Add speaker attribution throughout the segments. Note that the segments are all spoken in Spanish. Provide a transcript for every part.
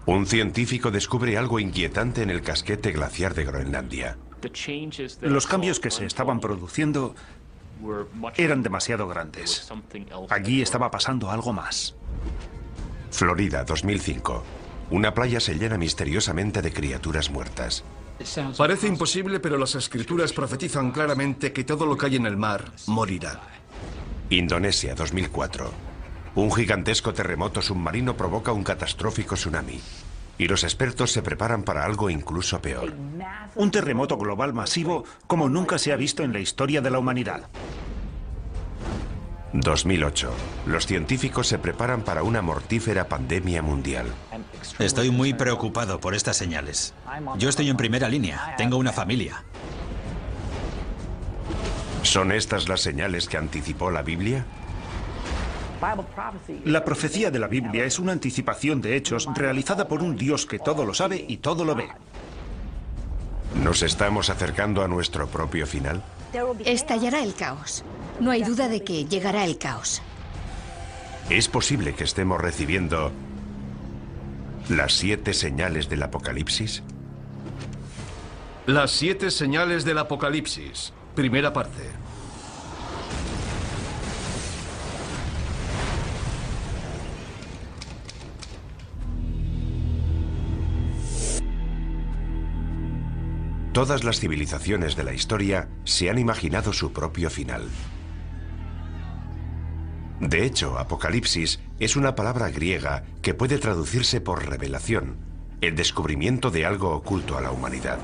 Speaker 1: Un científico descubre algo inquietante en el casquete glaciar de Groenlandia.
Speaker 2: Los cambios que se estaban produciendo eran demasiado grandes. Allí estaba pasando algo más.
Speaker 1: Florida, 2005. Una playa se llena misteriosamente de criaturas muertas.
Speaker 3: Parece imposible, pero las escrituras profetizan claramente que todo lo que hay en el mar morirá.
Speaker 1: Indonesia, 2004. Un gigantesco terremoto submarino provoca un catastrófico tsunami. Y los expertos se preparan para algo incluso peor.
Speaker 2: Un terremoto global masivo como nunca se ha visto en la historia de la humanidad.
Speaker 1: 2008. Los científicos se preparan para una mortífera pandemia mundial.
Speaker 4: Estoy muy preocupado por estas señales. Yo estoy en primera línea, tengo una familia.
Speaker 1: ¿Son estas las señales que anticipó la Biblia?
Speaker 2: La profecía de la Biblia es una anticipación de hechos realizada por un Dios que todo lo sabe y todo lo ve.
Speaker 1: ¿Nos estamos acercando a nuestro propio final?
Speaker 5: Estallará el caos. No hay duda de que llegará el caos.
Speaker 1: ¿Es posible que estemos recibiendo las 7 señales del Apocalipsis?
Speaker 3: Las 7 señales del Apocalipsis. Primera parte.
Speaker 1: Todas las civilizaciones de la historia se han imaginado su propio final. De hecho, Apocalipsis es una palabra griega que puede traducirse por revelación, el descubrimiento de algo oculto a la humanidad.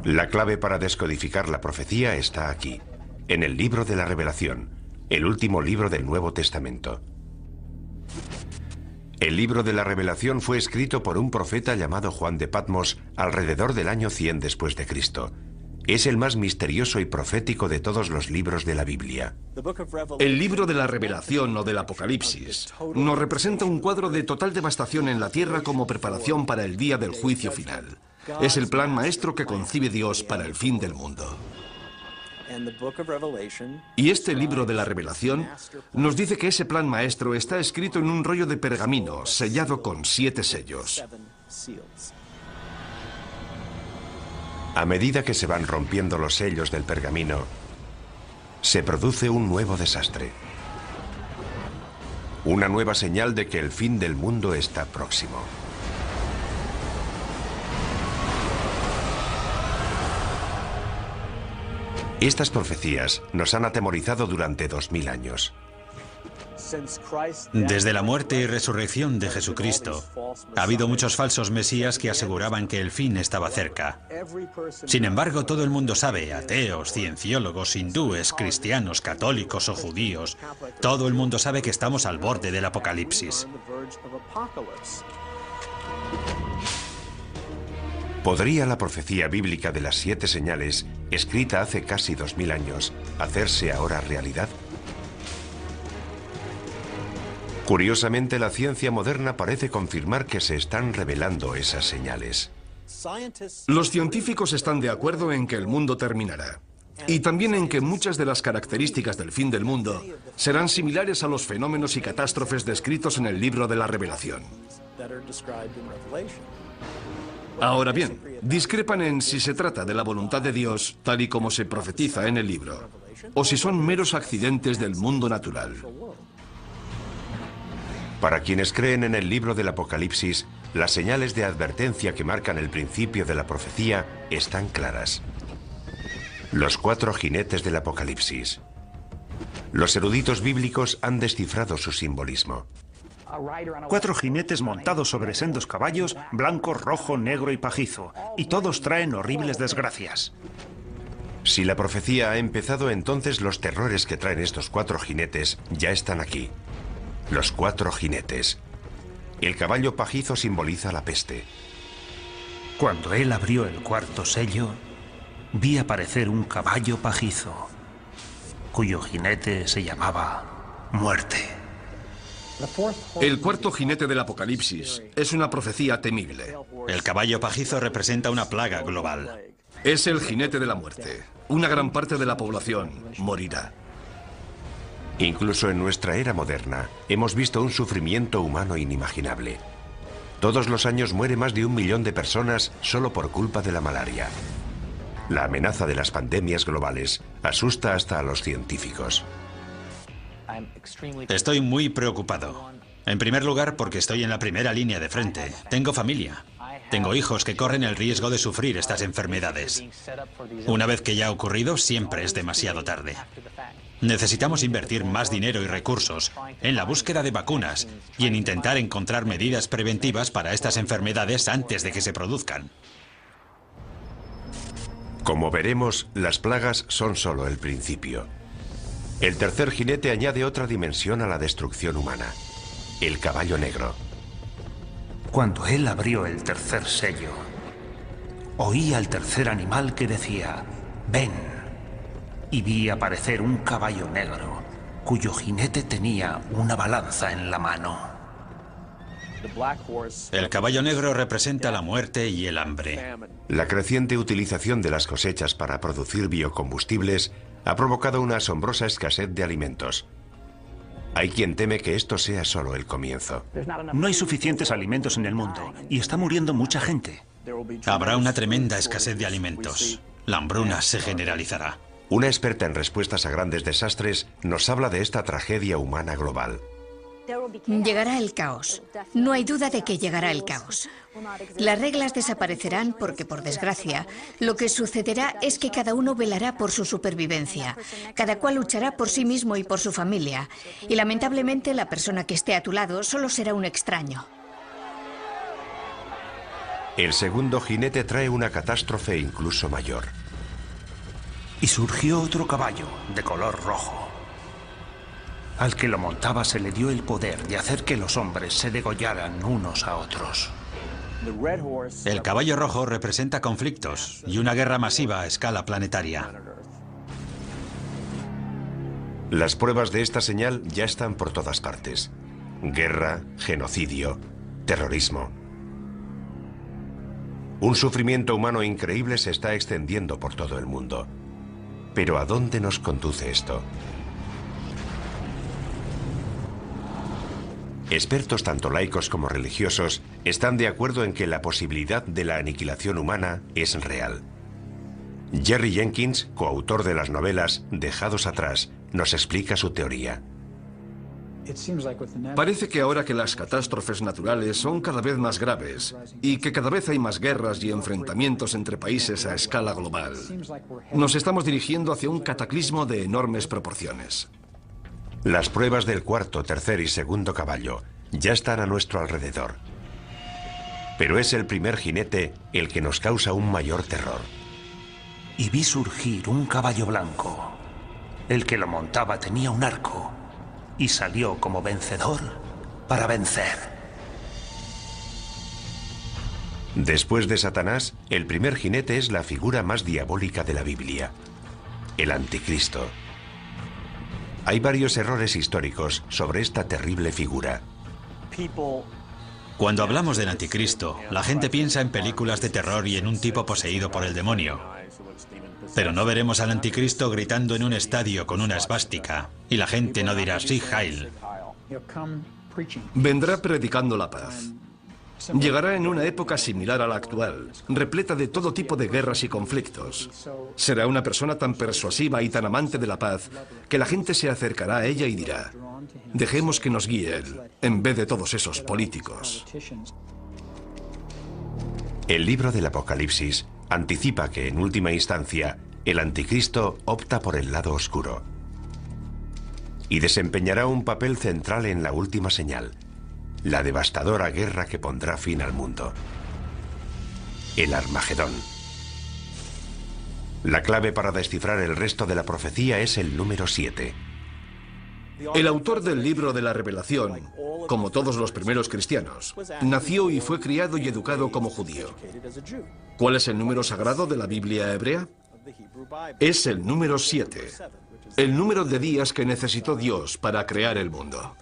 Speaker 1: La clave para descodificar la profecía está aquí, en el libro de la Revelación, el último libro del Nuevo Testamento. El libro de la Revelación fue escrito por un profeta llamado Juan de Patmos alrededor del año 100 después de Cristo. Es el más misterioso y profético de todos los libros de la Biblia.
Speaker 3: El libro de la Revelación o del Apocalipsis nos representa un cuadro de total devastación en la tierra como preparación para el día del juicio final. Es el plan maestro que concibe Dios para el fin del mundo. Y este libro de la Revelación nos dice que ese plan maestro está escrito en un rollo de pergamino sellado con 7 sellos.
Speaker 1: A medida que se van rompiendo los sellos del pergamino, se produce un nuevo desastre. Una nueva señal de que el fin del mundo está próximo. Estas profecías nos han atemorizado durante 2000 años.
Speaker 4: Desde la muerte y resurrección de Jesucristo, ha habido muchos falsos mesías que aseguraban que el fin estaba cerca. Sin embargo, todo el mundo sabe, ateos, cienciólogos, hindúes, cristianos, católicos o judíos, todo el mundo sabe que estamos al borde del Apocalipsis.
Speaker 1: ¿Podría la profecía bíblica de las 7 señales, escrita hace casi 2000 años, hacerse ahora realidad? Curiosamente, la ciencia moderna parece confirmar que se están revelando esas señales.
Speaker 3: Los científicos están de acuerdo en que el mundo terminará. Y también en que muchas de las características del fin del mundo serán similares a los fenómenos y catástrofes descritos en el libro de la Revelación. Ahora bien, discrepan en si se trata de la voluntad de Dios, tal y como se profetiza en el libro, o si son meros accidentes del mundo natural.
Speaker 1: Para quienes creen en el libro del Apocalipsis, las señales de advertencia que marcan el principio de la profecía están claras. Los 4 jinetes del Apocalipsis. Los eruditos bíblicos han descifrado su simbolismo.
Speaker 2: 4 jinetes montados sobre sendos caballos, blanco, rojo, negro y pajizo, y todos traen horribles desgracias.
Speaker 1: Si la profecía ha empezado, entonces los terrores que traen estos 4 jinetes ya están aquí. Los 4 jinetes. El caballo pajizo simboliza la peste.
Speaker 2: Cuando él abrió el 4º sello, vi aparecer un caballo pajizo, cuyo jinete se llamaba Muerte.
Speaker 3: El 4º jinete del Apocalipsis es una profecía temible.
Speaker 4: El caballo pajizo representa una plaga global.
Speaker 3: Es el jinete de la muerte. Una gran parte de la población morirá.
Speaker 1: Incluso en nuestra era moderna, hemos visto un sufrimiento humano inimaginable. Todos los años muere más de 1 millón de personas solo por culpa de la malaria. La amenaza de las pandemias globales asusta hasta a los científicos.
Speaker 4: Estoy muy preocupado. En primer lugar, porque estoy en la primera línea de frente. Tengo familia. Tengo hijos que corren el riesgo de sufrir estas enfermedades. Una vez que ya ha ocurrido, siempre es demasiado tarde. Necesitamos invertir más dinero y recursos en la búsqueda de vacunas y en intentar encontrar medidas preventivas para estas enfermedades antes de que se produzcan.
Speaker 1: Como veremos, las plagas son solo el principio. El tercer jinete añade otra dimensión a la destrucción humana: el caballo negro.
Speaker 2: Cuando él abrió el tercer sello, oí al tercer animal que decía: ven. Y vi aparecer un caballo negro, cuyo jinete tenía una balanza en la mano.
Speaker 4: El caballo negro representa la muerte y el hambre.
Speaker 1: La creciente utilización de las cosechas para producir biocombustibles ha provocado una asombrosa escasez de alimentos. Hay quien teme que esto sea solo el comienzo.
Speaker 2: No hay suficientes alimentos en el mundo y está muriendo mucha gente.
Speaker 4: Habrá una tremenda escasez de alimentos. La hambruna se generalizará.
Speaker 1: Una experta en respuestas a grandes desastres nos habla de esta tragedia humana global.
Speaker 5: Llegará el caos. No hay duda de que llegará el caos. Las reglas desaparecerán porque, por desgracia, lo que sucederá es que cada uno velará por su supervivencia. Cada cual luchará por sí mismo y por su familia. Y lamentablemente la persona que esté a tu lado solo será un extraño.
Speaker 1: El segundo jinete trae una catástrofe incluso mayor.
Speaker 2: Y surgió otro caballo de color rojo. Al que lo montaba se le dio el poder de hacer que los hombres se degollaran unos a otros.
Speaker 4: El caballo rojo representa conflictos y una guerra masiva a escala planetaria.
Speaker 1: Las pruebas de esta señal ya están por todas partes. Guerra, genocidio, terrorismo. Un sufrimiento humano increíble se está extendiendo por todo el mundo. Pero ¿a dónde nos conduce esto? Expertos tanto laicos como religiosos están de acuerdo en que la posibilidad de la aniquilación humana es real. Jerry Jenkins, coautor de las novelas Dejados atrás, nos explica su teoría.
Speaker 3: Parece que ahora que las catástrofes naturales son cada vez más graves y que cada vez hay más guerras y enfrentamientos entre países a escala global, nos estamos dirigiendo hacia un cataclismo de enormes proporciones.
Speaker 1: Las pruebas del cuarto, tercer y segundo caballo ya están a nuestro alrededor. Pero es el primer jinete el que nos causa un mayor terror.
Speaker 2: Y vi surgir un caballo blanco. El que lo montaba tenía un arco y salió como vencedor para vencer.
Speaker 1: Después de Satanás, el primer jinete es la figura más diabólica de la Biblia: el Anticristo. Hay varios errores históricos sobre esta terrible figura.
Speaker 4: Cuando hablamos del Anticristo, la gente piensa en películas de terror y en un tipo poseído por el demonio. Pero no veremos al Anticristo gritando en un estadio con una esvástica, y la gente no dirá "Sí, Heil".
Speaker 3: Vendrá predicando la paz. Llegará en una época similar a la actual, repleta de todo tipo de guerras y conflictos. Será una persona tan persuasiva y tan amante de la paz que la gente se acercará a ella y dirá: dejemos que nos guíe él, en vez de todos esos políticos.
Speaker 1: El libro del Apocalipsis anticipa que, en última instancia, el Anticristo opta por el lado oscuro y desempeñará un papel central en la última señal: la devastadora guerra que pondrá fin al mundo. El Armagedón. La clave para descifrar el resto de la profecía es el número 7.
Speaker 3: El autor del libro de la Revelación, como todos los primeros cristianos, nació y fue criado y educado como judío. ¿Cuál es el número sagrado de la Biblia hebrea? Es el número 7, el número de días que necesitó Dios para crear el mundo.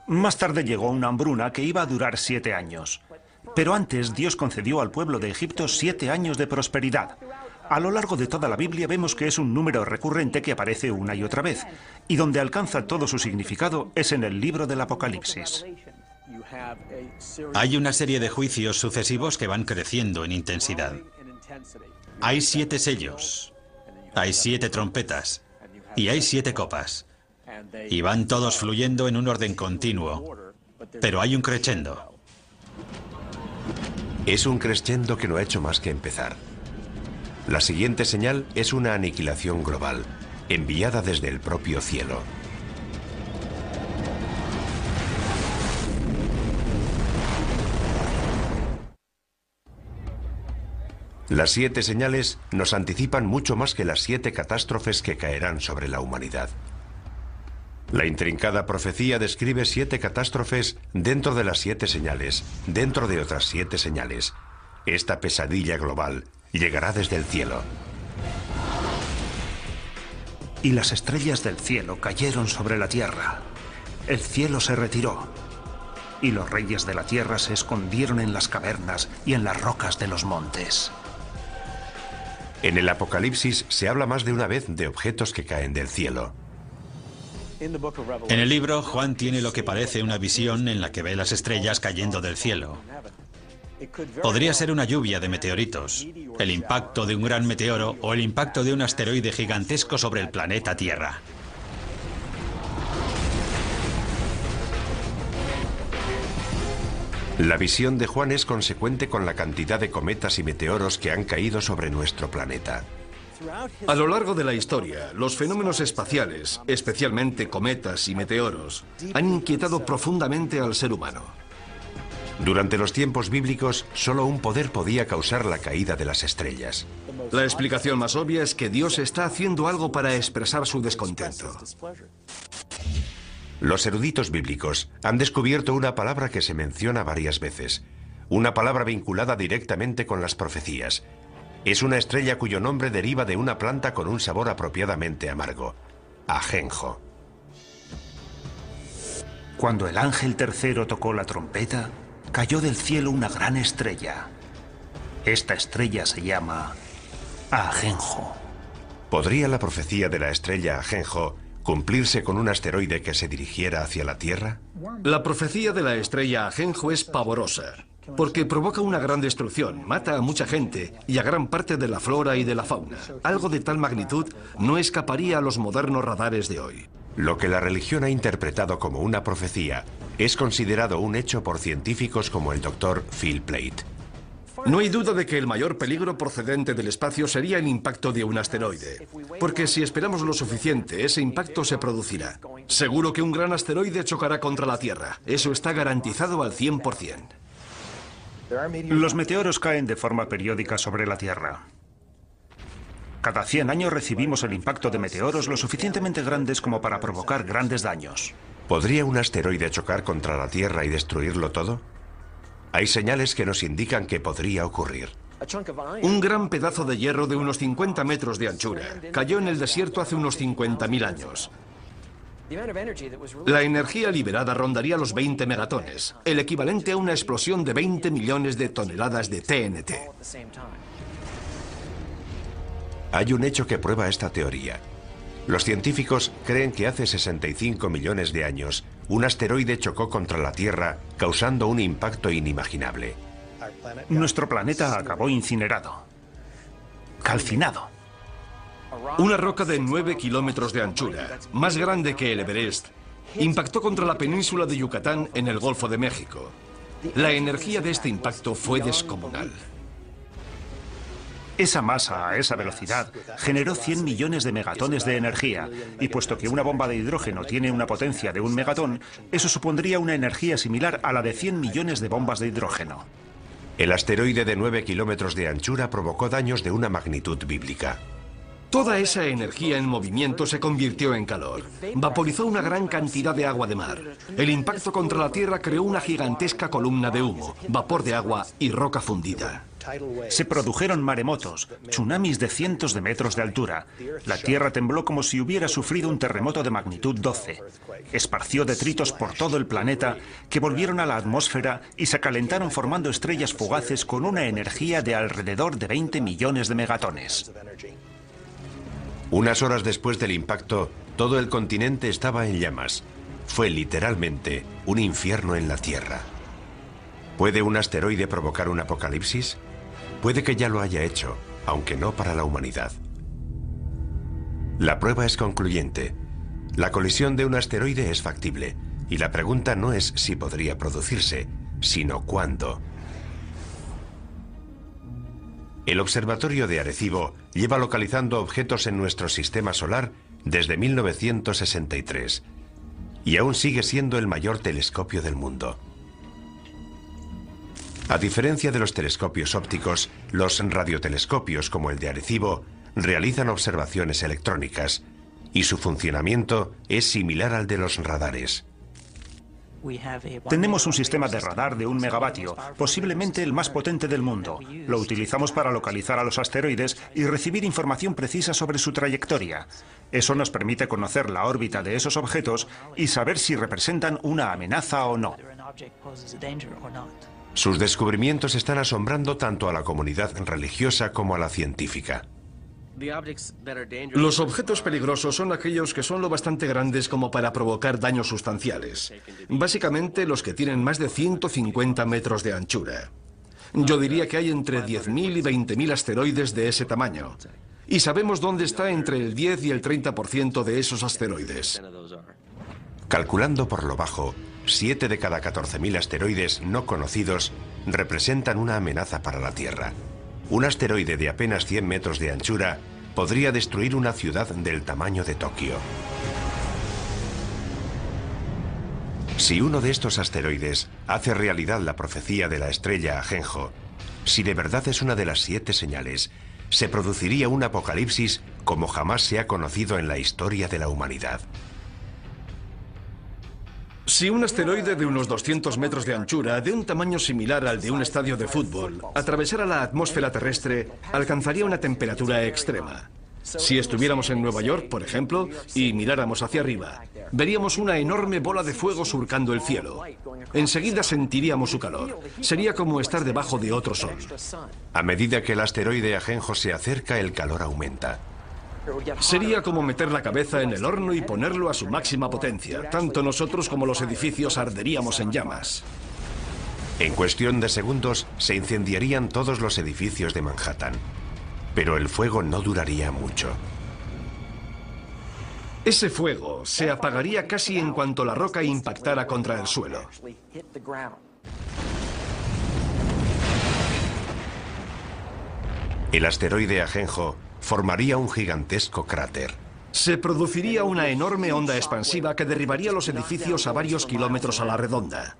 Speaker 2: Más tarde llegó una hambruna que iba a durar 7 años. Pero antes Dios concedió al pueblo de Egipto 7 años de prosperidad. A lo largo de toda la Biblia vemos que es un número recurrente que aparece una y otra vez, y donde alcanza todo su significado es en el libro del Apocalipsis.
Speaker 4: Hay una serie de juicios sucesivos que van creciendo en intensidad. Hay 7 sellos, hay 7 trompetas y hay 7 copas. Y van todos fluyendo en un orden continuo, pero hay un crescendo.
Speaker 1: Es un crescendo que no ha hecho más que empezar. La siguiente señal es una aniquilación global, enviada desde el propio cielo. Las 7 señales nos anticipan mucho más que las 7 catástrofes que caerán sobre la humanidad. La intrincada profecía describe 7 catástrofes dentro de las 7 señales, dentro de otras 7 señales. Esta pesadilla global llegará desde el cielo.
Speaker 2: Y las estrellas del cielo cayeron sobre la tierra. El cielo se retiró. Y los reyes de la tierra se escondieron en las cavernas y en las rocas de los montes.
Speaker 1: En el Apocalipsis se habla más de una vez de objetos que caen del cielo.
Speaker 4: En el libro, Juan tiene lo que parece una visión en la que ve las estrellas cayendo del cielo. Podría ser una lluvia de meteoritos, el impacto de un gran meteoro o el impacto de un asteroide gigantesco sobre el planeta Tierra.
Speaker 1: La visión de Juan es consecuente con la cantidad de cometas y meteoros que han caído sobre nuestro planeta.
Speaker 3: A lo largo de la historia, los fenómenos espaciales, especialmente cometas y meteoros, han inquietado profundamente al ser humano.
Speaker 1: Durante los tiempos bíblicos, solo un poder podía causar la caída de las estrellas.
Speaker 3: La explicación más obvia es que Dios está haciendo algo para expresar su descontento.
Speaker 1: Los eruditos bíblicos han descubierto una palabra que se menciona varias veces, una palabra vinculada directamente con las profecías. Es una estrella cuyo nombre deriva de una planta con un sabor apropiadamente amargo, ajenjo.
Speaker 2: Cuando el ángel tercero tocó la trompeta, cayó del cielo una gran estrella. Esta estrella se llama ajenjo.
Speaker 1: ¿Podría la profecía de la estrella ajenjo cumplirse con un asteroide que se dirigiera hacia la Tierra?
Speaker 3: La profecía de la estrella ajenjo es pavorosa, porque provoca una gran destrucción, mata a mucha gente y a gran parte de la flora y de la fauna. Algo de tal magnitud no escaparía a los modernos radares de hoy.
Speaker 1: Lo que la religión ha interpretado como una profecía es considerado un hecho por científicos como el Dr. Phil Plait.
Speaker 3: No hay duda de que el mayor peligro procedente del espacio sería el impacto de un asteroide, porque si esperamos lo suficiente, ese impacto se producirá. Seguro que un gran asteroide chocará contra la Tierra. Eso está garantizado al 100%.
Speaker 2: Los meteoros caen de forma periódica sobre la Tierra. Cada 100 años recibimos el impacto de meteoros lo suficientemente grandes como para provocar grandes daños.
Speaker 1: ¿Podría un asteroide chocar contra la Tierra y destruirlo todo? Hay señales que nos indican que podría ocurrir.
Speaker 3: Un gran pedazo de hierro de unos 50 metros de anchura cayó en el desierto hace unos 50.000 años. La energía liberada rondaría los 20 megatones, el equivalente a una explosión de 20 millones de toneladas de TNT.
Speaker 1: Hay un hecho que prueba esta teoría. Los científicos creen que hace 65 millones de años, un asteroide chocó contra la Tierra, causando un impacto inimaginable.
Speaker 2: Nuestro planeta acabó incinerado, calcinado.
Speaker 3: Una roca de 9 kilómetros de anchura, más grande que el Everest, impactó contra la península de Yucatán en el Golfo de México. La energía de este impacto fue descomunal.
Speaker 2: Esa masa, a esa velocidad, generó 100 millones de megatones de energía, y puesto que una bomba de hidrógeno tiene una potencia de 1 megatón, eso supondría una energía similar a la de 100 millones de bombas de hidrógeno.
Speaker 1: El asteroide de 9 kilómetros de anchura provocó daños de una magnitud bíblica.
Speaker 3: Toda esa energía en movimiento se convirtió en calor. Vaporizó una gran cantidad de agua de mar. El impacto contra la Tierra creó una gigantesca columna de humo, vapor de agua y roca fundida.
Speaker 2: Se produjeron maremotos, tsunamis de cientos de metros de altura. La Tierra tembló como si hubiera sufrido un terremoto de magnitud 12. Esparció detritos por todo el planeta que volvieron a la atmósfera y se calentaron formando estrellas fugaces con una energía de alrededor de 20 millones de megatones.
Speaker 1: Unas horas después del impacto, todo el continente estaba en llamas. fue literalmente un infierno en la Tierra. ¿Puede un asteroide provocar un apocalipsis? Puede que ya lo haya hecho, aunque no para la humanidad. La prueba es concluyente. La colisión de un asteroide es factible, y la pregunta no es si podría producirse, sino cuándo. El Observatorio de Arecibo lleva localizando objetos en nuestro sistema solar desde 1963, y aún sigue siendo el mayor telescopio del mundo. A diferencia de los telescopios ópticos, los radiotelescopios como el de Arecibo realizan observaciones electrónicas, y su funcionamiento es similar al de los radares.
Speaker 2: Tenemos un sistema de radar de 1 megavatio, posiblemente el más potente del mundo. Lo utilizamos para localizar a los asteroides y recibir información precisa sobre su trayectoria. Eso nos permite conocer la órbita de esos objetos y saber si representan una amenaza o no.
Speaker 1: Sus descubrimientos están asombrando tanto a la comunidad religiosa como a la científica.
Speaker 3: Los objetos peligrosos son aquellos que son lo bastante grandes como para provocar daños sustanciales. Básicamente los que tienen más de 150 metros de anchura. Yo diría que hay entre 10.000 y 20.000 asteroides de ese tamaño. Y sabemos dónde está entre el 10 y el 30% de esos asteroides.
Speaker 1: Calculando por lo bajo, 7 de cada 14.000 asteroides no conocidos representan una amenaza para la Tierra. Un asteroide de apenas 100 metros de anchura podría destruir una ciudad del tamaño de Tokio. Si uno de estos asteroides hace realidad la profecía de la estrella Ajenjo, si de verdad es una de las 7 señales, se produciría un apocalipsis como jamás se ha conocido en la historia de la humanidad.
Speaker 3: Si un asteroide de unos 200 metros de anchura, de un tamaño similar al de un estadio de fútbol, atravesara la atmósfera terrestre, alcanzaría una temperatura extrema. Si estuviéramos en Nueva York, por ejemplo, y miráramos hacia arriba, veríamos una enorme bola de fuego surcando el cielo. Enseguida sentiríamos su calor. Sería como estar debajo de otro sol.
Speaker 1: A medida que el asteroide Ajenjo se acerca, el calor aumenta.
Speaker 3: Sería como meter la cabeza en el horno y ponerlo a su máxima potencia. Tanto nosotros como los edificios arderíamos en llamas.
Speaker 1: En cuestión de segundos se incendiarían todos los edificios de Manhattan. Pero el fuego no duraría mucho.
Speaker 3: Ese fuego se apagaría casi en cuanto la roca impactara contra el suelo.
Speaker 1: El asteroide Ajenjo formaría un gigantesco cráter.
Speaker 3: Se produciría una enorme onda expansiva que derribaría los edificios a varios kilómetros a la redonda.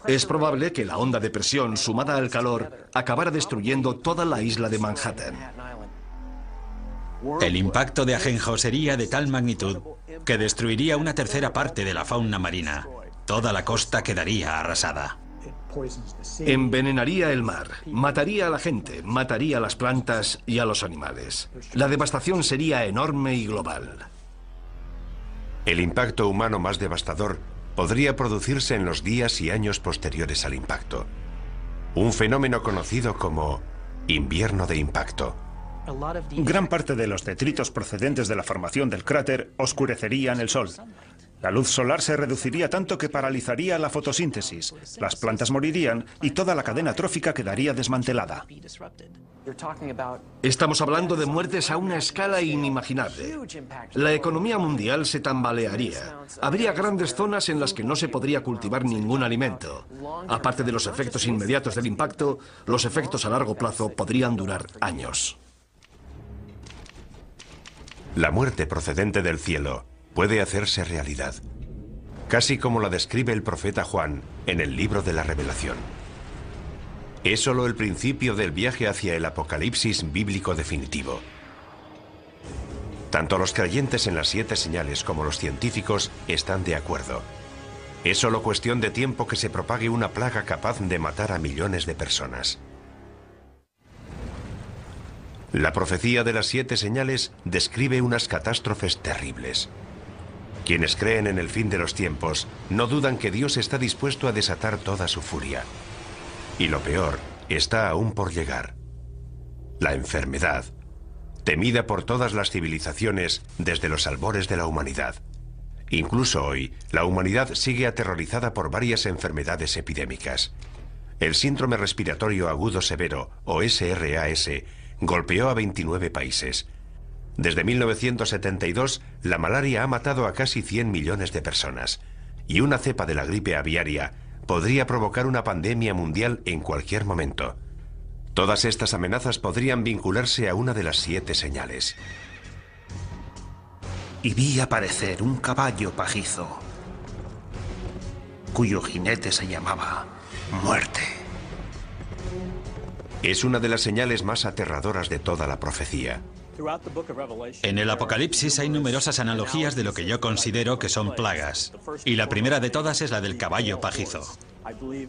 Speaker 3: Es probable que la onda de presión sumada al calor acabara destruyendo toda la isla de Manhattan.
Speaker 4: El impacto de Ajenjo sería de tal magnitud que destruiría una tercera parte de la fauna marina. Toda la costa quedaría arrasada.
Speaker 3: Envenenaría el mar, mataría a la gente, mataría a las plantas y a los animales. La devastación sería enorme y global.
Speaker 1: El impacto humano más devastador podría producirse en los días y años posteriores al impacto. Un fenómeno conocido como invierno de impacto.
Speaker 2: Gran parte de los detritos procedentes de la formación del cráter oscurecerían el sol. La luz solar se reduciría tanto que paralizaría la fotosíntesis, las plantas morirían y toda la cadena trófica quedaría desmantelada.
Speaker 3: Estamos hablando de muertes a una escala inimaginable. La economía mundial se tambalearía. Habría grandes zonas en las que no se podría cultivar ningún alimento. Aparte de los efectos inmediatos del impacto, los efectos a largo plazo podrían durar años.
Speaker 1: La muerte procedente del cielo puede hacerse realidad, casi como la describe el profeta Juan en el libro de la Revelación. Es solo el principio del viaje hacia el apocalipsis bíblico definitivo. Tanto los creyentes en las 7 señales como los científicos están de acuerdo. Es solo cuestión de tiempo que se propague una plaga capaz de matar a millones de personas. La profecía de las 7 señales describe unas catástrofes terribles. Quienes creen en el fin de los tiempos no dudan que Dios está dispuesto a desatar toda su furia. Y lo peor está aún por llegar. La enfermedad, temida por todas las civilizaciones desde los albores de la humanidad. Incluso hoy, la humanidad sigue aterrorizada por varias enfermedades epidémicas. El síndrome respiratorio agudo severo, o SRAS, golpeó a 29 países. Desde 1972, la malaria ha matado a casi 100 millones de personas, y una cepa de la gripe aviaria podría provocar una pandemia mundial en cualquier momento. Todas estas amenazas podrían vincularse a una de las 7 señales.
Speaker 2: Y vi aparecer un caballo pajizo, cuyo jinete se llamaba Muerte.
Speaker 1: Es una de las señales más aterradoras de toda la profecía.
Speaker 4: En el Apocalipsis hay numerosas analogías de lo que yo considero que son plagas, y la primera de todas es la del caballo pajizo.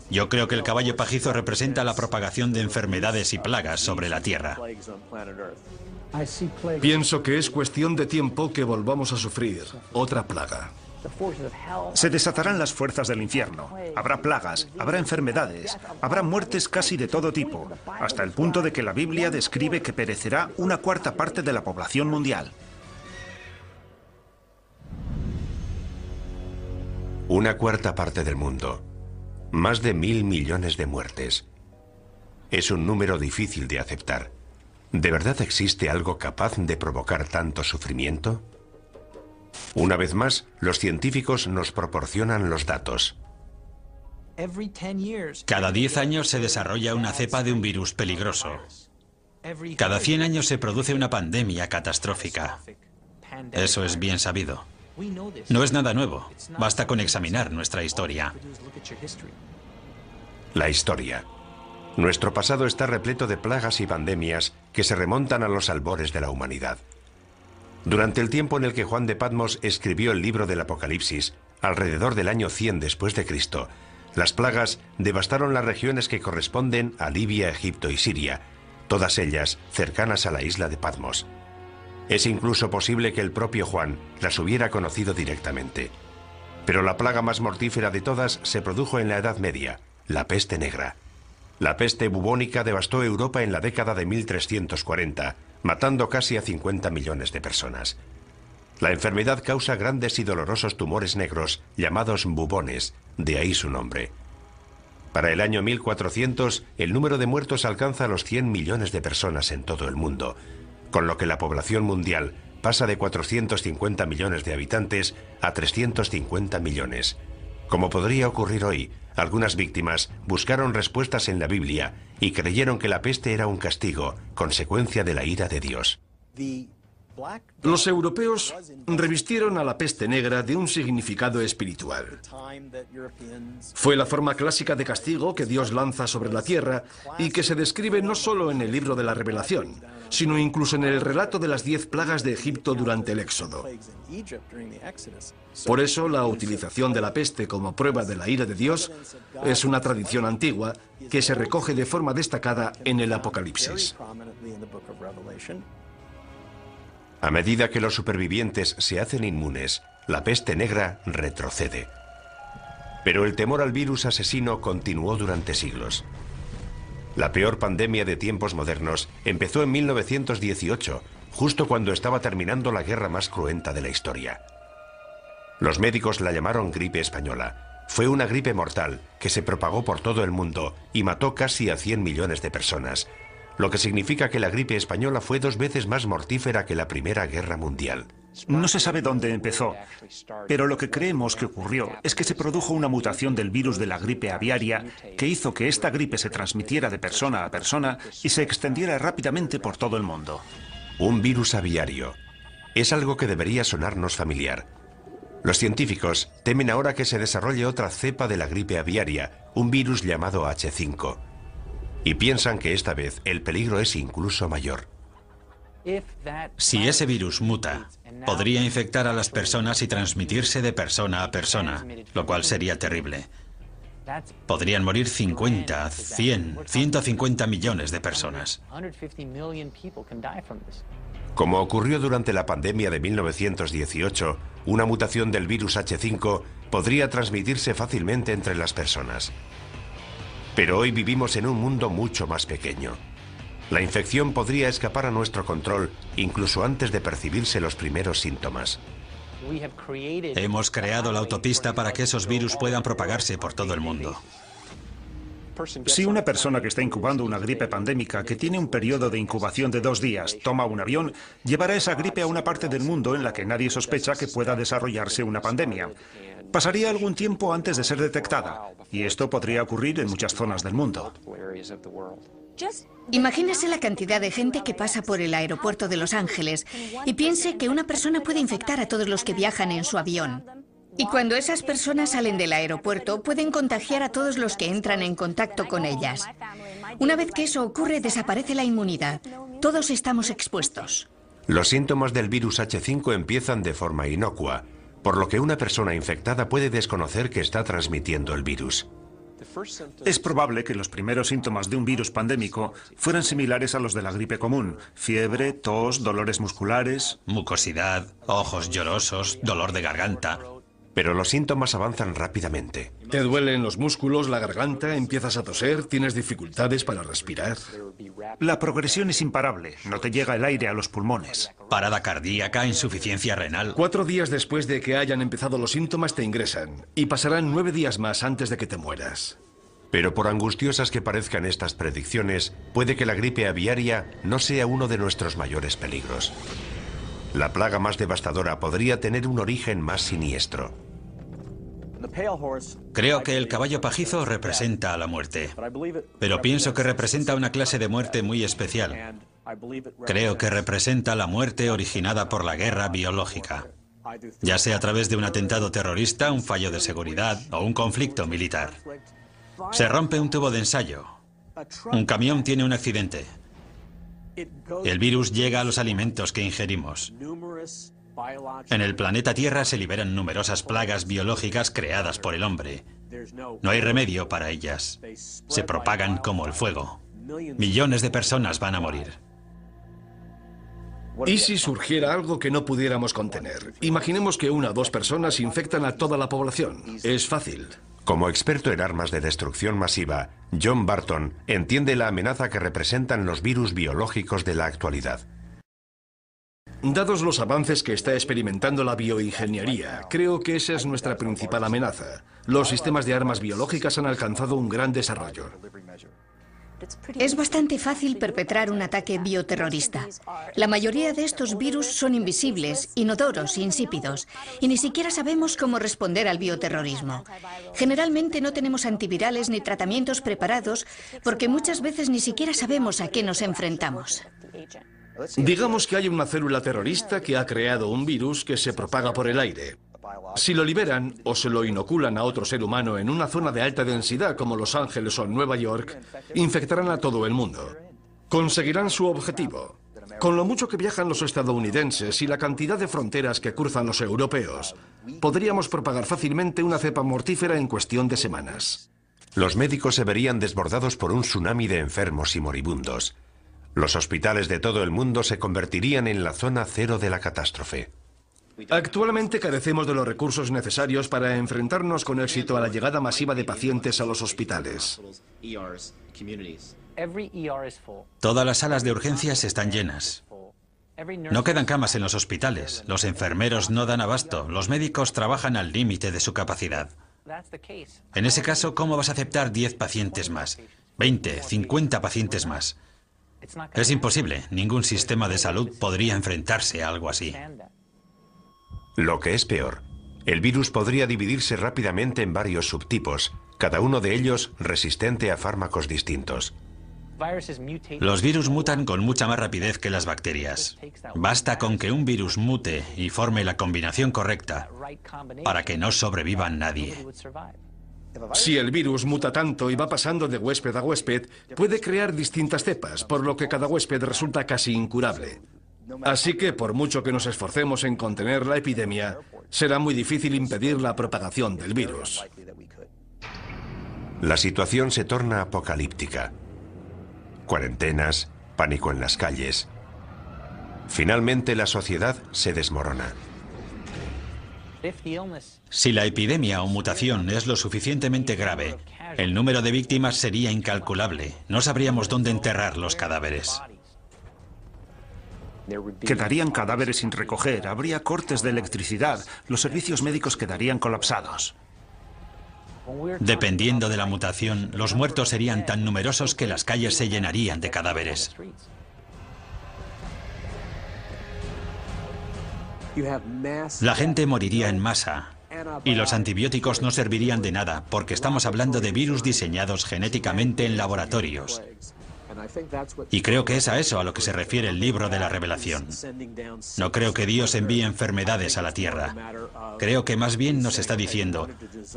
Speaker 4: Yo creo que el caballo pajizo representa la propagación de enfermedades y plagas sobre la Tierra.
Speaker 3: Pienso que es cuestión de tiempo que volvamos a sufrir otra plaga.
Speaker 2: Se desatarán las fuerzas del infierno. Habrá plagas, habrá enfermedades, habrá muertes casi de todo tipo, hasta el punto de que la Biblia describe que perecerá una cuarta parte de la población mundial.
Speaker 1: Una cuarta parte del mundo. Más de 1.000 millones de muertes. Es un número difícil de aceptar. ¿De verdad existe algo capaz de provocar tanto sufrimiento? Una vez más, los científicos nos proporcionan los datos.
Speaker 4: Cada 10 años se desarrolla una cepa de un virus peligroso. Cada 100 años se produce una pandemia catastrófica. Eso es bien sabido. No es nada nuevo. Basta con examinar nuestra historia.
Speaker 1: La historia. Nuestro pasado está repleto de plagas y pandemias que se remontan a los albores de la humanidad. Durante el tiempo en el que Juan de Patmos escribió el libro del Apocalipsis, alrededor del año 100 después de Cristo, las plagas devastaron las regiones que corresponden a Libia, Egipto y Siria, todas ellas cercanas a la isla de Patmos. Es incluso posible que el propio Juan las hubiera conocido directamente. Pero la plaga más mortífera de todas se produjo en la Edad Media, la peste negra. La peste bubónica devastó Europa en la década de 1340, matando casi a 50 millones de personas. La enfermedad causa grandes y dolorosos tumores negros llamados bubones, de ahí su nombre. Para el año 1400, el número de muertos alcanza los 100 millones de personas en todo el mundo, con lo que la población mundial pasa de 450 millones de habitantes a 350 millones. Como podría ocurrir hoy, algunas víctimas buscaron respuestas en la Biblia y creyeron que la peste era un castigo, consecuencia de la ira de Dios.
Speaker 3: Los europeos revistieron a la peste negra de un significado espiritual. Fue la forma clásica de castigo que Dios lanza sobre la tierra y que se describe no solo en el libro de la Revelación, sino incluso en el relato de las 10 plagas de Egipto durante el Éxodo. Por eso, la utilización de la peste como prueba de la ira de Dios es una tradición antigua que se recoge de forma destacada en el Apocalipsis.
Speaker 1: A medida que los supervivientes se hacen inmunes, la peste negra retrocede. Pero el temor al virus asesino continuó durante siglos. La peor pandemia de tiempos modernos empezó en 1918, justo cuando estaba terminando la guerra más cruenta de la historia. Los médicos la llamaron gripe española. Fue una gripe mortal que se propagó por todo el mundo y mató casi a 100 millones de personas, lo que significa que la gripe española fue 2 veces más mortífera que la Primera Guerra Mundial.
Speaker 2: No se sabe dónde empezó, pero lo que creemos que ocurrió es que se produjo una mutación del virus de la gripe aviaria que hizo que esta gripe se transmitiera de persona a persona y se extendiera rápidamente por todo el mundo.
Speaker 1: Un virus aviario. Es algo que debería sonarnos familiar. Los científicos temen ahora que se desarrolle otra cepa de la gripe aviaria, un virus llamado H5. Y piensan que esta vez el peligro es incluso mayor.
Speaker 4: Si ese virus muta, podría infectar a las personas y transmitirse de persona a persona, lo cual sería terrible. Podrían morir 50, 100, 150 millones de personas.
Speaker 1: Como ocurrió durante la pandemia de 1918, una mutación del virus H5 podría transmitirse fácilmente entre las personas. Pero hoy vivimos en un mundo mucho más pequeño. La infección podría escapar a nuestro control incluso antes de percibirse los primeros síntomas.
Speaker 4: Hemos creado la autopista para que esos virus puedan propagarse por todo el mundo.
Speaker 2: Si una persona que está incubando una gripe pandémica, que tiene un periodo de incubación de 2 días, toma un avión, llevará esa gripe a una parte del mundo en la que nadie sospecha que pueda desarrollarse una pandemia. Pasaría algún tiempo antes de ser detectada, y esto podría ocurrir en muchas zonas del mundo.
Speaker 5: Imagínese la cantidad de gente que pasa por el aeropuerto de Los Ángeles y piense que una persona puede infectar a todos los que viajan en su avión. Y cuando esas personas salen del aeropuerto, pueden contagiar a todos los que entran en contacto con ellas. Una vez que eso ocurre, desaparece la inmunidad. Todos estamos expuestos.
Speaker 1: Los síntomas del virus H5 empiezan de forma inocua, por lo que una persona infectada puede desconocer que está transmitiendo el virus.
Speaker 2: Es probable que los primeros síntomas de un virus pandémico fueran similares a los de la gripe común: fiebre, tos, dolores musculares.
Speaker 4: Mucosidad, ojos llorosos, dolor de garganta.
Speaker 1: Pero los síntomas avanzan rápidamente.
Speaker 3: Te duelen los músculos, la garganta, empiezas a toser, tienes dificultades para respirar.
Speaker 2: La progresión es imparable, no te llega el aire a los pulmones.
Speaker 4: Parada cardíaca, insuficiencia renal.
Speaker 3: 4 días después de que hayan empezado los síntomas te ingresan y pasarán 9 días más antes de que te mueras.
Speaker 1: Pero por angustiosas que parezcan estas predicciones, puede que la gripe aviaria no sea uno de nuestros mayores peligros. La plaga más devastadora podría tener un origen más siniestro.
Speaker 4: Creo que el caballo pajizo representa a la muerte, pero pienso que representa una clase de muerte muy especial. Creo que representa la muerte originada por la guerra biológica, ya sea a través de un atentado terrorista, un fallo de seguridad o un conflicto militar. Se rompe un tubo de ensayo. Un camión tiene un accidente. El virus llega a los alimentos que ingerimos. En el planeta Tierra se liberan numerosas plagas biológicas creadas por el hombre. No hay remedio para ellas. Se propagan como el fuego. Millones de personas van a morir.
Speaker 3: ¿Y si surgiera algo que no pudiéramos contener? Imaginemos que 1 o 2 personas infectan a toda la población. Es fácil.
Speaker 1: Como experto en armas de destrucción masiva, John Barton entiende la amenaza que representan los virus biológicos de la actualidad.
Speaker 3: Dados los avances que está experimentando la bioingeniería, creo que esa es nuestra principal amenaza. Los sistemas de armas biológicas han alcanzado un gran desarrollo.
Speaker 5: Es bastante fácil perpetrar un ataque bioterrorista. La mayoría de estos virus son invisibles, inodoros, insípidos, y ni siquiera sabemos cómo responder al bioterrorismo. Generalmente no tenemos antivirales ni tratamientos preparados porque muchas veces ni siquiera sabemos a qué nos enfrentamos.
Speaker 3: Digamos que hay una célula terrorista que ha creado un virus que se propaga por el aire. Si lo liberan o se lo inoculan a otro ser humano en una zona de alta densidad como Los Ángeles o Nueva York, infectarán a todo el mundo. Conseguirán su objetivo. Con lo mucho que viajan los estadounidenses y la cantidad de fronteras que cruzan los europeos, podríamos propagar fácilmente una cepa mortífera en cuestión de semanas.
Speaker 1: Los médicos se verían desbordados por un tsunami de enfermos y moribundos. Los hospitales de todo el mundo se convertirían en la zona cero de la catástrofe.
Speaker 3: Actualmente carecemos de los recursos necesarios para enfrentarnos con éxito a la llegada masiva de pacientes a los hospitales.
Speaker 4: Todas las salas de urgencias están llenas. No quedan camas en los hospitales. Los enfermeros no dan abasto. Los médicos trabajan al límite de su capacidad. En ese caso, ¿cómo vas a aceptar 10 pacientes más? 20, 50 pacientes más. Es imposible. Ningún sistema de salud podría enfrentarse a algo así.
Speaker 1: Lo que es peor, el virus podría dividirse rápidamente en varios subtipos, cada uno de ellos resistente a fármacos distintos.
Speaker 4: Los virus mutan con mucha más rapidez que las bacterias. Basta con que un virus mute y forme la combinación correcta para que no sobreviva nadie.
Speaker 3: Si el virus muta tanto y va pasando de huésped a huésped, puede crear distintas cepas, por lo que cada huésped resulta casi incurable. Así que, por mucho que nos esforcemos en contener la epidemia, será muy difícil impedir la propagación del virus.
Speaker 1: La situación se torna apocalíptica. Cuarentenas, pánico en las calles. Finalmente, la sociedad se desmorona.
Speaker 4: Si la epidemia o mutación es lo suficientemente grave, el número de víctimas sería incalculable. No sabríamos dónde enterrar los cadáveres.
Speaker 2: Quedarían cadáveres sin recoger, habría cortes de electricidad, los servicios médicos quedarían colapsados.
Speaker 4: Dependiendo de la mutación, los muertos serían tan numerosos que las calles se llenarían de cadáveres. La gente moriría en masa y los antibióticos no servirían de nada porque estamos hablando de virus diseñados genéticamente en laboratorios. Y creo que es a eso a lo que se refiere el libro de la Revelación. No creo que Dios envíe enfermedades a la tierra. Creo que más bien nos está diciendo,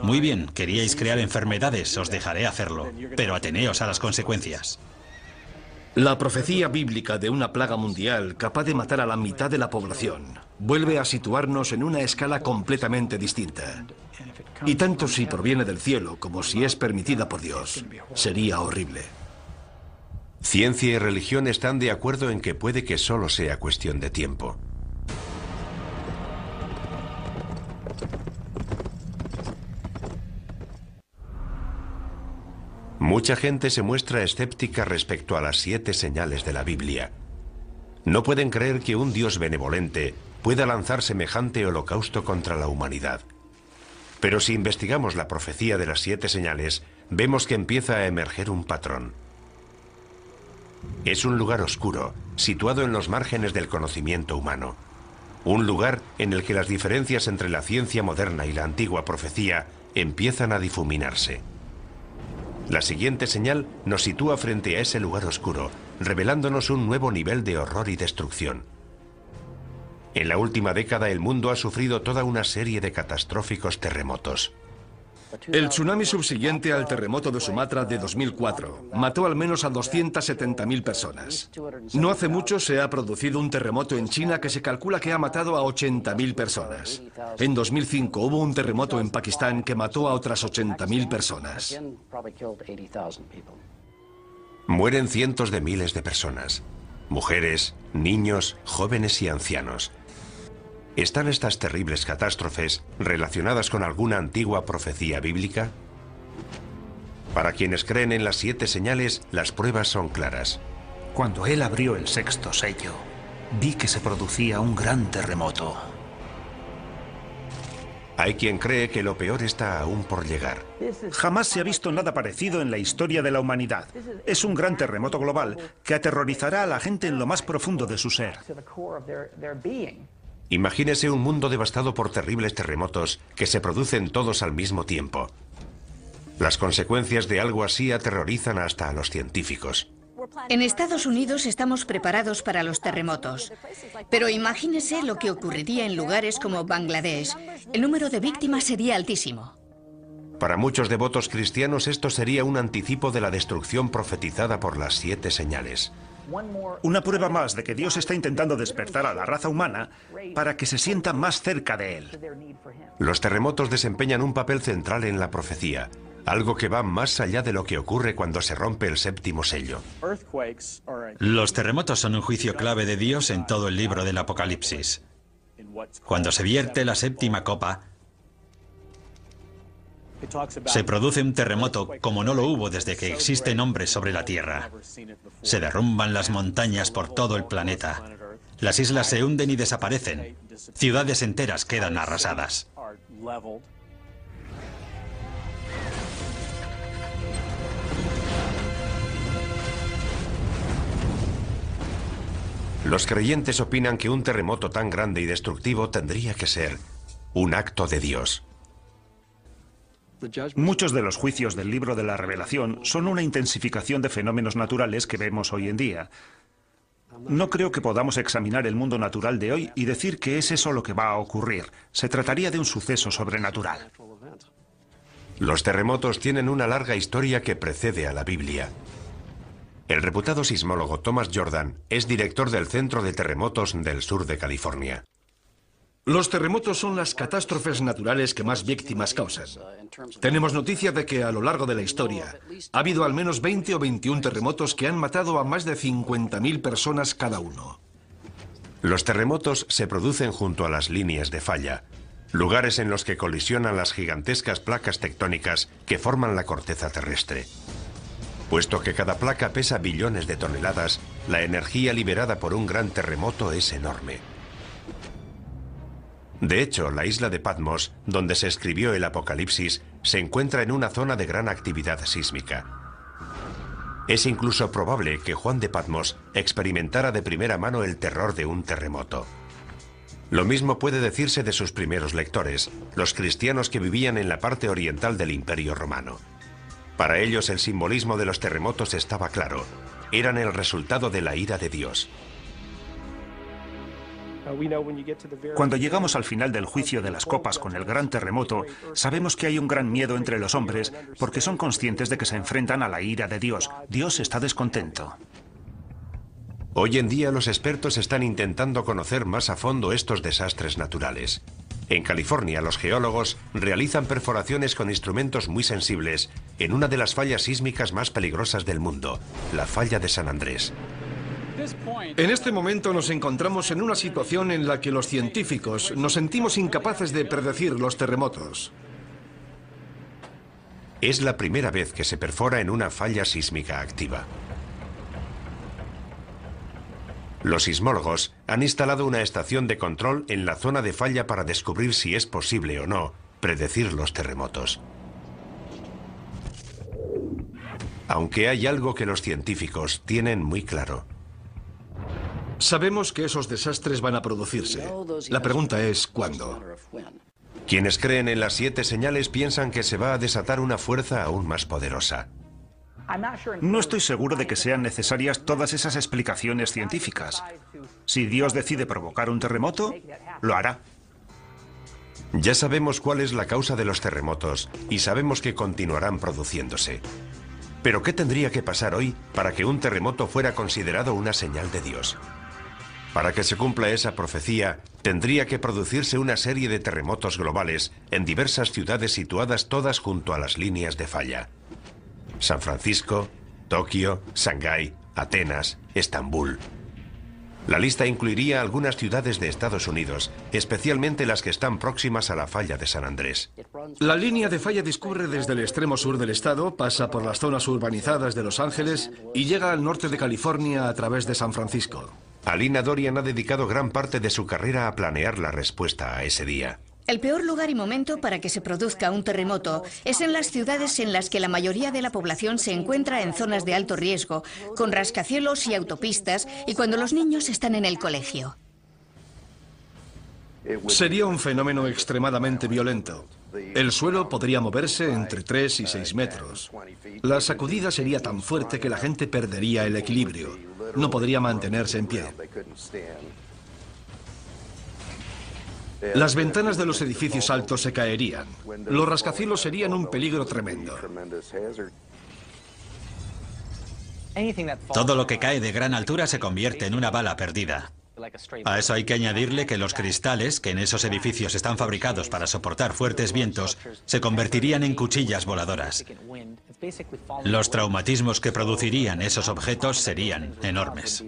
Speaker 4: muy bien, queríais crear enfermedades, os dejaré hacerlo, pero ateneos a las consecuencias.
Speaker 3: La profecía bíblica de una plaga mundial capaz de matar a la mitad de la población vuelve a situarnos en una escala completamente distinta. Y tanto si proviene del cielo como si es permitida por Dios, sería horrible.
Speaker 1: Ciencia y religión están de acuerdo en que puede que solo sea cuestión de tiempo. Mucha gente se muestra escéptica respecto a las 7 señales de la Biblia. No pueden creer que un Dios benevolente pueda lanzar semejante holocausto contra la humanidad. Pero si investigamos la profecía de las 7 señales, vemos que empieza a emerger un patrón. Es un lugar oscuro, situado en los márgenes del conocimiento humano. Un lugar en el que las diferencias entre la ciencia moderna y la antigua profecía empiezan a difuminarse. La siguiente señal nos sitúa frente a ese lugar oscuro, revelándonos un nuevo nivel de horror y destrucción. En la última década el mundo ha sufrido toda una serie de catastróficos terremotos.
Speaker 3: El tsunami subsiguiente al terremoto de Sumatra de 2004 mató al menos a 270.000 personas. No hace mucho se ha producido un terremoto en China que se calcula que ha matado a 80.000 personas. En 2005 hubo un terremoto en Pakistán que mató a otras 80.000 personas.
Speaker 1: Mueren cientos de miles de personas. Mujeres, niños, jóvenes y ancianos. ¿Están estas terribles catástrofes relacionadas con alguna antigua profecía bíblica? Para quienes creen en las 7 señales, las pruebas son claras.
Speaker 2: Cuando él abrió el 6º sello, vi que se producía un gran terremoto.
Speaker 1: Hay quien cree que lo peor está aún por llegar.
Speaker 2: Jamás se ha visto nada parecido en la historia de la humanidad. Es un gran terremoto global que aterrorizará a la gente en lo más profundo de su ser.
Speaker 1: Imagínese un mundo devastado por terribles terremotos que se producen todos al mismo tiempo. Las consecuencias de algo así aterrorizan hasta a los científicos.
Speaker 5: En Estados Unidos estamos preparados para los terremotos, pero imagínese lo que ocurriría en lugares como Bangladesh. El número de víctimas sería altísimo.
Speaker 1: Para muchos devotos cristianos esto sería un anticipo de la destrucción profetizada por las 7 señales.
Speaker 2: Una prueba más de que Dios está intentando despertar a la raza humana para que se sienta más cerca de Él.
Speaker 1: Los terremotos desempeñan un papel central en la profecía, algo que va más allá de lo que ocurre cuando se rompe el 7º sello.
Speaker 4: Los terremotos son un juicio clave de Dios en todo el libro del Apocalipsis. Cuando se vierte la 7ª copa, se produce un terremoto como no lo hubo desde que existen hombres sobre la Tierra. Se derrumban las montañas por todo el planeta. Las islas se hunden y desaparecen. Ciudades enteras quedan arrasadas.
Speaker 1: Los creyentes opinan que un terremoto tan grande y destructivo tendría que ser un acto de Dios.
Speaker 2: Muchos de los juicios del libro de la Revelación son una intensificación de fenómenos naturales que vemos hoy en día. No creo que podamos examinar el mundo natural de hoy y decir que es eso lo que va a ocurrir. Se trataría de un suceso sobrenatural.
Speaker 1: Los terremotos tienen una larga historia que precede a la Biblia. El reputado sismólogo Thomas Jordan es director del Centro de Terremotos del sur de California.
Speaker 3: Los terremotos son las catástrofes naturales que más víctimas causan. Tenemos noticia de que a lo largo de la historia ha habido al menos 20 o 21 terremotos que han matado a más de 50.000 personas cada uno.
Speaker 1: Los terremotos se producen junto a las líneas de falla, lugares en los que colisionan las gigantescas placas tectónicas que forman la corteza terrestre. Puesto que cada placa pesa billones de toneladas, la energía liberada por un gran terremoto es enorme. De hecho, la isla de Patmos, donde se escribió el Apocalipsis, se encuentra en una zona de gran actividad sísmica. Es incluso probable que Juan de Patmos experimentara de primera mano el terror de un terremoto. Lo mismo puede decirse de sus primeros lectores, los cristianos que vivían en la parte oriental del Imperio Romano. Para ellos el simbolismo de los terremotos estaba claro. Eran el resultado de la ira de Dios.
Speaker 2: Cuando llegamos al final del juicio de las copas con el gran terremoto, sabemos que hay un gran miedo entre los hombres porque son conscientes de que se enfrentan a la ira de Dios. Dios está descontento.
Speaker 1: Hoy en día los expertos están intentando conocer más a fondo estos desastres naturales. En California, los geólogos realizan perforaciones con instrumentos muy sensibles en una de las fallas sísmicas más peligrosas del mundo, la falla de San Andrés.
Speaker 3: En este momento nos encontramos en una situación en la que los científicos nos sentimos incapaces de predecir los terremotos.
Speaker 1: Es la primera vez que se perfora en una falla sísmica activa. Los sismólogos han instalado una estación de control en la zona de falla para descubrir si es posible o no predecir los terremotos. Aunque hay algo que los científicos tienen muy claro.
Speaker 3: Sabemos que esos desastres van a producirse. La pregunta es ¿cuándo?
Speaker 1: Quienes creen en las 7 señales piensan que se va a desatar una fuerza aún más poderosa.
Speaker 2: No estoy seguro de que sean necesarias todas esas explicaciones científicas. Si Dios decide provocar un terremoto, lo hará.
Speaker 1: Ya sabemos cuál es la causa de los terremotos y sabemos que continuarán produciéndose. Pero ¿qué tendría que pasar hoy para que un terremoto fuera considerado una señal de Dios? Para que se cumpla esa profecía, tendría que producirse una serie de terremotos globales en diversas ciudades situadas todas junto a las líneas de falla. San Francisco, Tokio, Shanghái, Atenas, Estambul. La lista incluiría algunas ciudades de Estados Unidos, especialmente las que están próximas a la falla de San Andrés.
Speaker 3: La línea de falla discurre desde el extremo sur del estado, pasa por las zonas urbanizadas de Los Ángeles y llega al norte de California a través de San Francisco.
Speaker 1: Alina Dorian ha dedicado gran parte de su carrera a planear la respuesta a ese día.
Speaker 5: El peor lugar y momento para que se produzca un terremoto es en las ciudades en las que la mayoría de la población se encuentra en zonas de alto riesgo, con rascacielos y autopistas, y cuando los niños están en el colegio.
Speaker 3: Sería un fenómeno extremadamente violento. El suelo podría moverse entre 3 y 6 metros. La sacudida sería tan fuerte que la gente perdería el equilibrio. No podría mantenerse en pie. Las ventanas de los edificios altos se caerían. Los rascacielos serían un peligro tremendo.
Speaker 4: Todo lo que cae de gran altura se convierte en una bala perdida. A eso hay que añadirle que los cristales, que en esos edificios están fabricados para soportar fuertes vientos, se convertirían en cuchillas voladoras. Los traumatismos que producirían esos objetos serían enormes.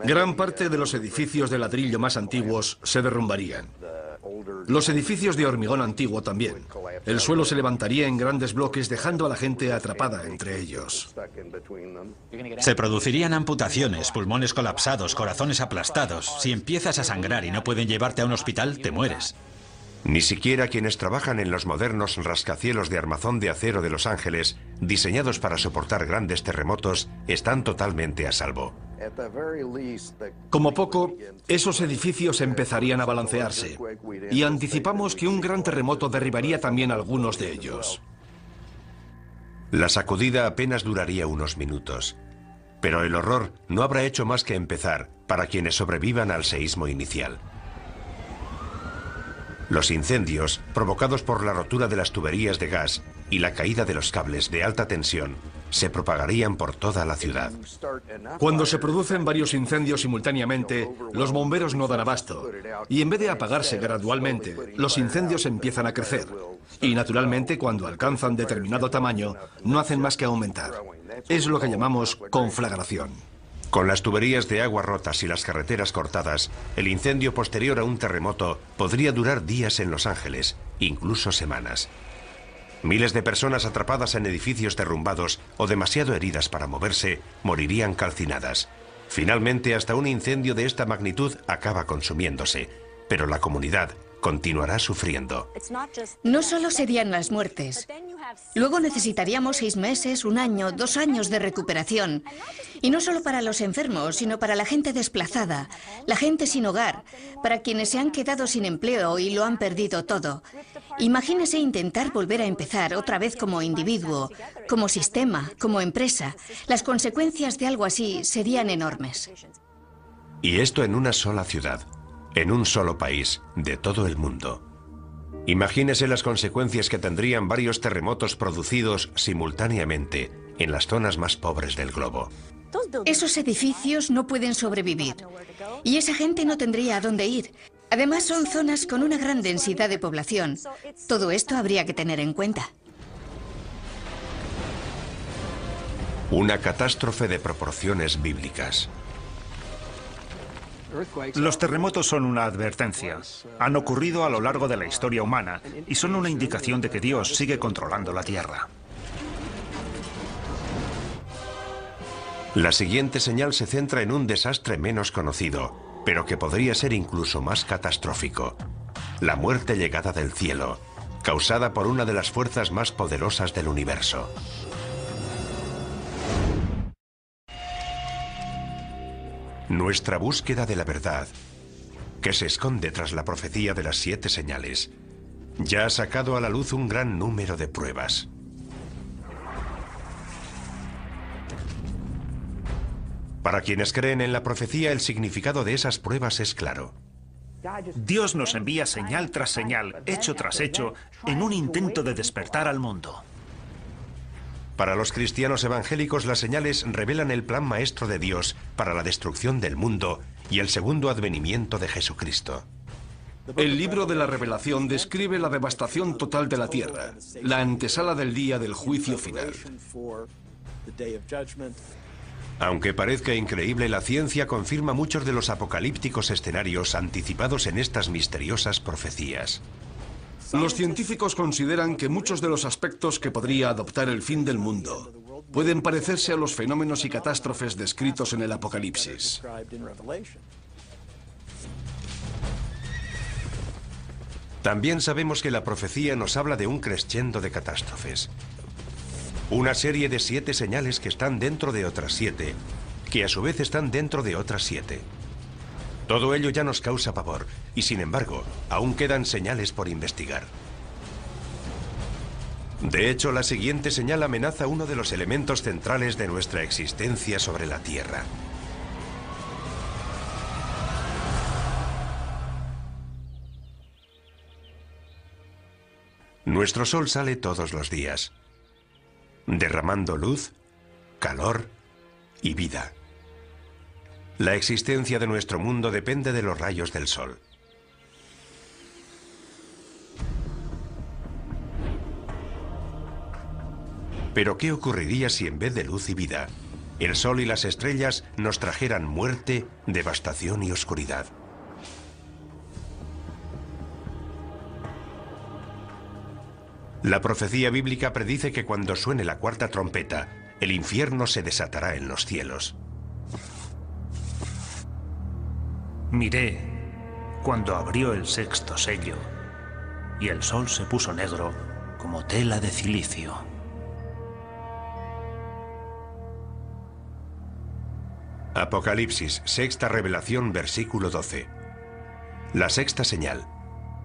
Speaker 3: Gran parte de los edificios de ladrillo más antiguos se derrumbarían. Los edificios de hormigón antiguo también. El suelo se levantaría en grandes bloques dejando a la gente atrapada entre ellos.
Speaker 4: Se producirían amputaciones, pulmones colapsados, corazones aplastados. Si empiezas a sangrar y no pueden llevarte a un hospital, te mueres.
Speaker 1: Ni siquiera quienes trabajan en los modernos rascacielos de armazón de acero de Los Ángeles, diseñados para soportar grandes terremotos, están totalmente a salvo.
Speaker 3: Como poco, esos edificios empezarían a balancearse. Y anticipamos que un gran terremoto derribaría también algunos de ellos.
Speaker 1: La sacudida apenas duraría unos minutos. Pero el horror no habrá hecho más que empezar para quienes sobrevivan al seísmo inicial. Los incendios, provocados por la rotura de las tuberías de gas y la caída de los cables de alta tensión, se propagarían por toda la ciudad.
Speaker 3: Cuando se producen varios incendios simultáneamente, los bomberos no dan abasto. Y en vez de apagarse gradualmente, los incendios empiezan a crecer. Y naturalmente, cuando alcanzan determinado tamaño, no hacen más que aumentar. Es lo que llamamos conflagración.
Speaker 1: Con las tuberías de agua rotas y las carreteras cortadas, el incendio posterior a un terremoto podría durar días en Los Ángeles, incluso semanas. Miles de personas atrapadas en edificios derrumbados o demasiado heridas para moverse morirían calcinadas. Finalmente, hasta un incendio de esta magnitud acaba consumiéndose, pero la comunidad continuará sufriendo.
Speaker 5: No solo serían las muertes. Luego necesitaríamos 6 meses, 1 año, 2 años de recuperación. Y no solo para los enfermos, sino para la gente desplazada, la gente sin hogar, para quienes se han quedado sin empleo y lo han perdido todo. Imagínese intentar volver a empezar otra vez como individuo, como sistema, como empresa. Las consecuencias de algo así serían enormes.
Speaker 1: Y esto en una sola ciudad, en un solo país, de todo el mundo. Imagínese las consecuencias que tendrían varios terremotos producidos simultáneamente en las zonas más pobres del globo.
Speaker 5: Esos edificios no pueden sobrevivir. Y esa gente no tendría a dónde ir. Además, son zonas con una gran densidad de población. Todo esto habría que tener en cuenta.
Speaker 1: Una catástrofe de proporciones bíblicas.
Speaker 2: Los terremotos son una advertencia. Han ocurrido a lo largo de la historia humana y son una indicación de que Dios sigue controlando la Tierra.
Speaker 1: La siguiente señal se centra en un desastre menos conocido, pero que podría ser incluso más catastrófico. La muerte llegada del cielo, causada por una de las fuerzas más poderosas del universo. Nuestra búsqueda de la verdad, que se esconde tras la profecía de las 7 señales, ya ha sacado a la luz un gran número de pruebas. Para quienes creen en la profecía, el significado de esas pruebas es claro.
Speaker 2: Dios nos envía señal tras señal, hecho tras hecho, en un intento de despertar al mundo.
Speaker 1: Para los cristianos evangélicos, las señales revelan el plan maestro de Dios para la destrucción del mundo y el segundo advenimiento de Jesucristo.
Speaker 3: El libro de la Revelación describe la devastación total de la tierra, la antesala del día del juicio final.
Speaker 1: Aunque parezca increíble, la ciencia confirma muchos de los apocalípticos escenarios anticipados en estas misteriosas profecías.
Speaker 3: Los científicos consideran que muchos de los aspectos que podría adoptar el fin del mundo pueden parecerse a los fenómenos y catástrofes descritos en el Apocalipsis.
Speaker 1: También sabemos que la profecía nos habla de un crescendo de catástrofes. Una serie de 7 señales que están dentro de otras 7, que a su vez están dentro de otras 7. Todo ello ya nos causa pavor, y sin embargo, aún quedan señales por investigar. De hecho, la siguiente señal amenaza uno de los elementos centrales de nuestra existencia sobre la Tierra. Nuestro sol sale todos los días, derramando luz, calor y vida. La existencia de nuestro mundo depende de los rayos del sol. Pero ¿qué ocurriría si en vez de luz y vida, el sol y las estrellas nos trajeran muerte, devastación y oscuridad? La profecía bíblica predice que cuando suene la 4ª trompeta, el infierno se desatará en los cielos.
Speaker 2: Miré cuando abrió el 6º sello y el sol se puso negro como tela de cilicio.
Speaker 1: Apocalipsis, 6ª revelación, versículo 12. La 6ª señal,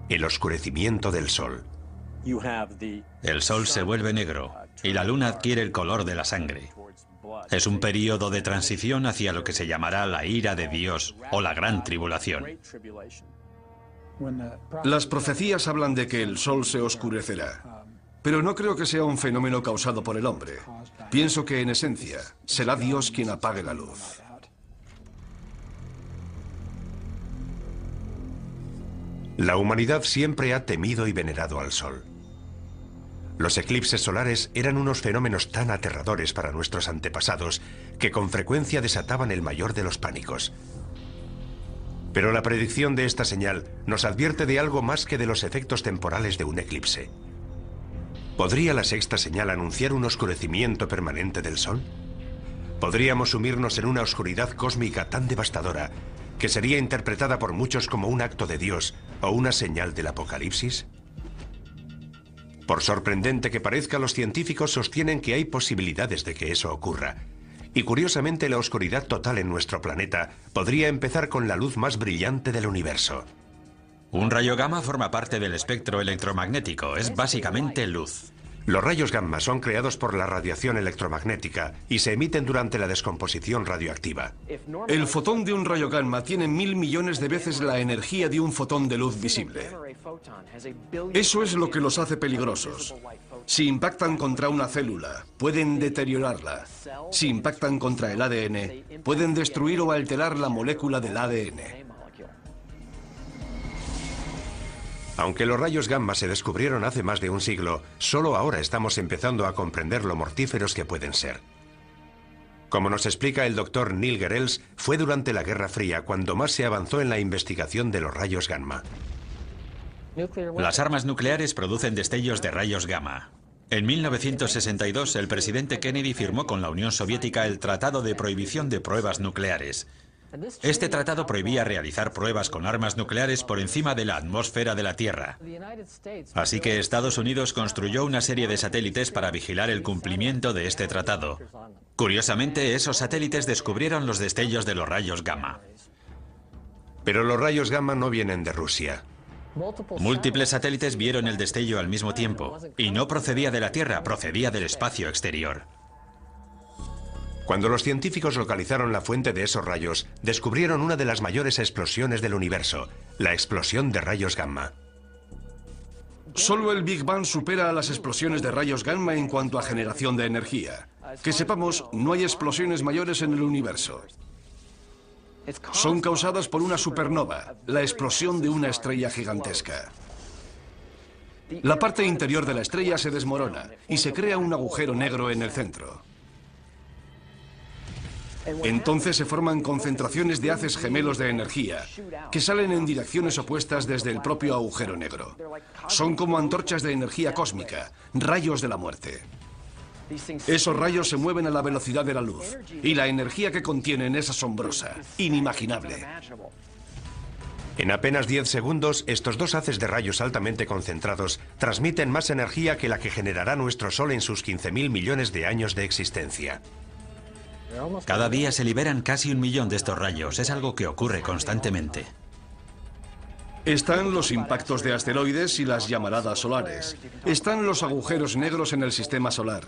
Speaker 1: el oscurecimiento del sol.
Speaker 4: El sol se vuelve negro y la luna adquiere el color de la sangre. Es un período de transición hacia lo que se llamará la ira de Dios o la gran tribulación.
Speaker 3: Las profecías hablan de que el sol se oscurecerá, pero no creo que sea un fenómeno causado por el hombre. Pienso que en esencia será Dios quien apague la luz.
Speaker 1: La humanidad siempre ha temido y venerado al sol. Los eclipses solares eran unos fenómenos tan aterradores para nuestros antepasados que con frecuencia desataban el mayor de los pánicos. Pero la predicción de esta señal nos advierte de algo más que de los efectos temporales de un eclipse. ¿Podría la sexta señal anunciar un oscurecimiento permanente del Sol? ¿Podríamos sumirnos en una oscuridad cósmica tan devastadora que sería interpretada por muchos como un acto de Dios o una señal del Apocalipsis? Por sorprendente que parezca, los científicos sostienen que hay posibilidades de que eso ocurra. Y curiosamente, la oscuridad total en nuestro planeta podría empezar con la luz más brillante del universo.
Speaker 4: Un rayo gamma forma parte del espectro electromagnético, es básicamente luz.
Speaker 1: Los rayos gamma son creados por la radiación electromagnética y se emiten durante la descomposición radioactiva.
Speaker 3: El fotón de un rayo gamma tiene 1000 millones de veces la energía de un fotón de luz visible. Eso es lo que los hace peligrosos. Si impactan contra una célula, pueden deteriorarla. Si impactan contra el ADN, pueden destruir o alterar la molécula del ADN.
Speaker 1: Aunque los rayos gamma se descubrieron hace más de un siglo, solo ahora estamos empezando a comprender lo mortíferos que pueden ser. Como nos explica el doctor Neil Gehrels, fue durante la Guerra Fría cuando más se avanzó en la investigación de los rayos gamma.
Speaker 4: Las armas nucleares producen destellos de rayos gamma. En 1962, el presidente Kennedy firmó con la Unión Soviética el Tratado de Prohibición de Pruebas Nucleares. Este tratado prohibía realizar pruebas con armas nucleares por encima de la atmósfera de la Tierra. Así que Estados Unidos construyó una serie de satélites para vigilar el cumplimiento de este tratado. Curiosamente, esos satélites descubrieron los destellos de los rayos gamma.
Speaker 1: Pero los rayos gamma no vienen de Rusia.
Speaker 4: Múltiples satélites vieron el destello al mismo tiempo, y no procedía de la Tierra, procedía del espacio exterior.
Speaker 1: Cuando los científicos localizaron la fuente de esos rayos, descubrieron una de las mayores explosiones del universo, la explosión de rayos gamma.
Speaker 3: Solo el Big Bang supera a las explosiones de rayos gamma en cuanto a generación de energía. Que sepamos, no hay explosiones mayores en el universo. Son causadas por una supernova, la explosión de una estrella gigantesca. La parte interior de la estrella se desmorona y se crea un agujero negro en el centro. Entonces se forman concentraciones de haces gemelos de energía que salen en direcciones opuestas desde el propio agujero negro. Son como antorchas de energía cósmica, rayos de la muerte. Esos rayos se mueven a la velocidad de la luz y la energía que contienen es asombrosa, inimaginable.
Speaker 1: En apenas 10 segundos, estos dos haces de rayos altamente concentrados transmiten más energía que la que generará nuestro Sol en sus 15.000 millones de años de existencia.
Speaker 4: Cada día se liberan casi 1 millón de estos rayos. Es algo que ocurre constantemente.
Speaker 3: Están los impactos de asteroides y las llamaradas solares. Están los agujeros negros en el sistema solar.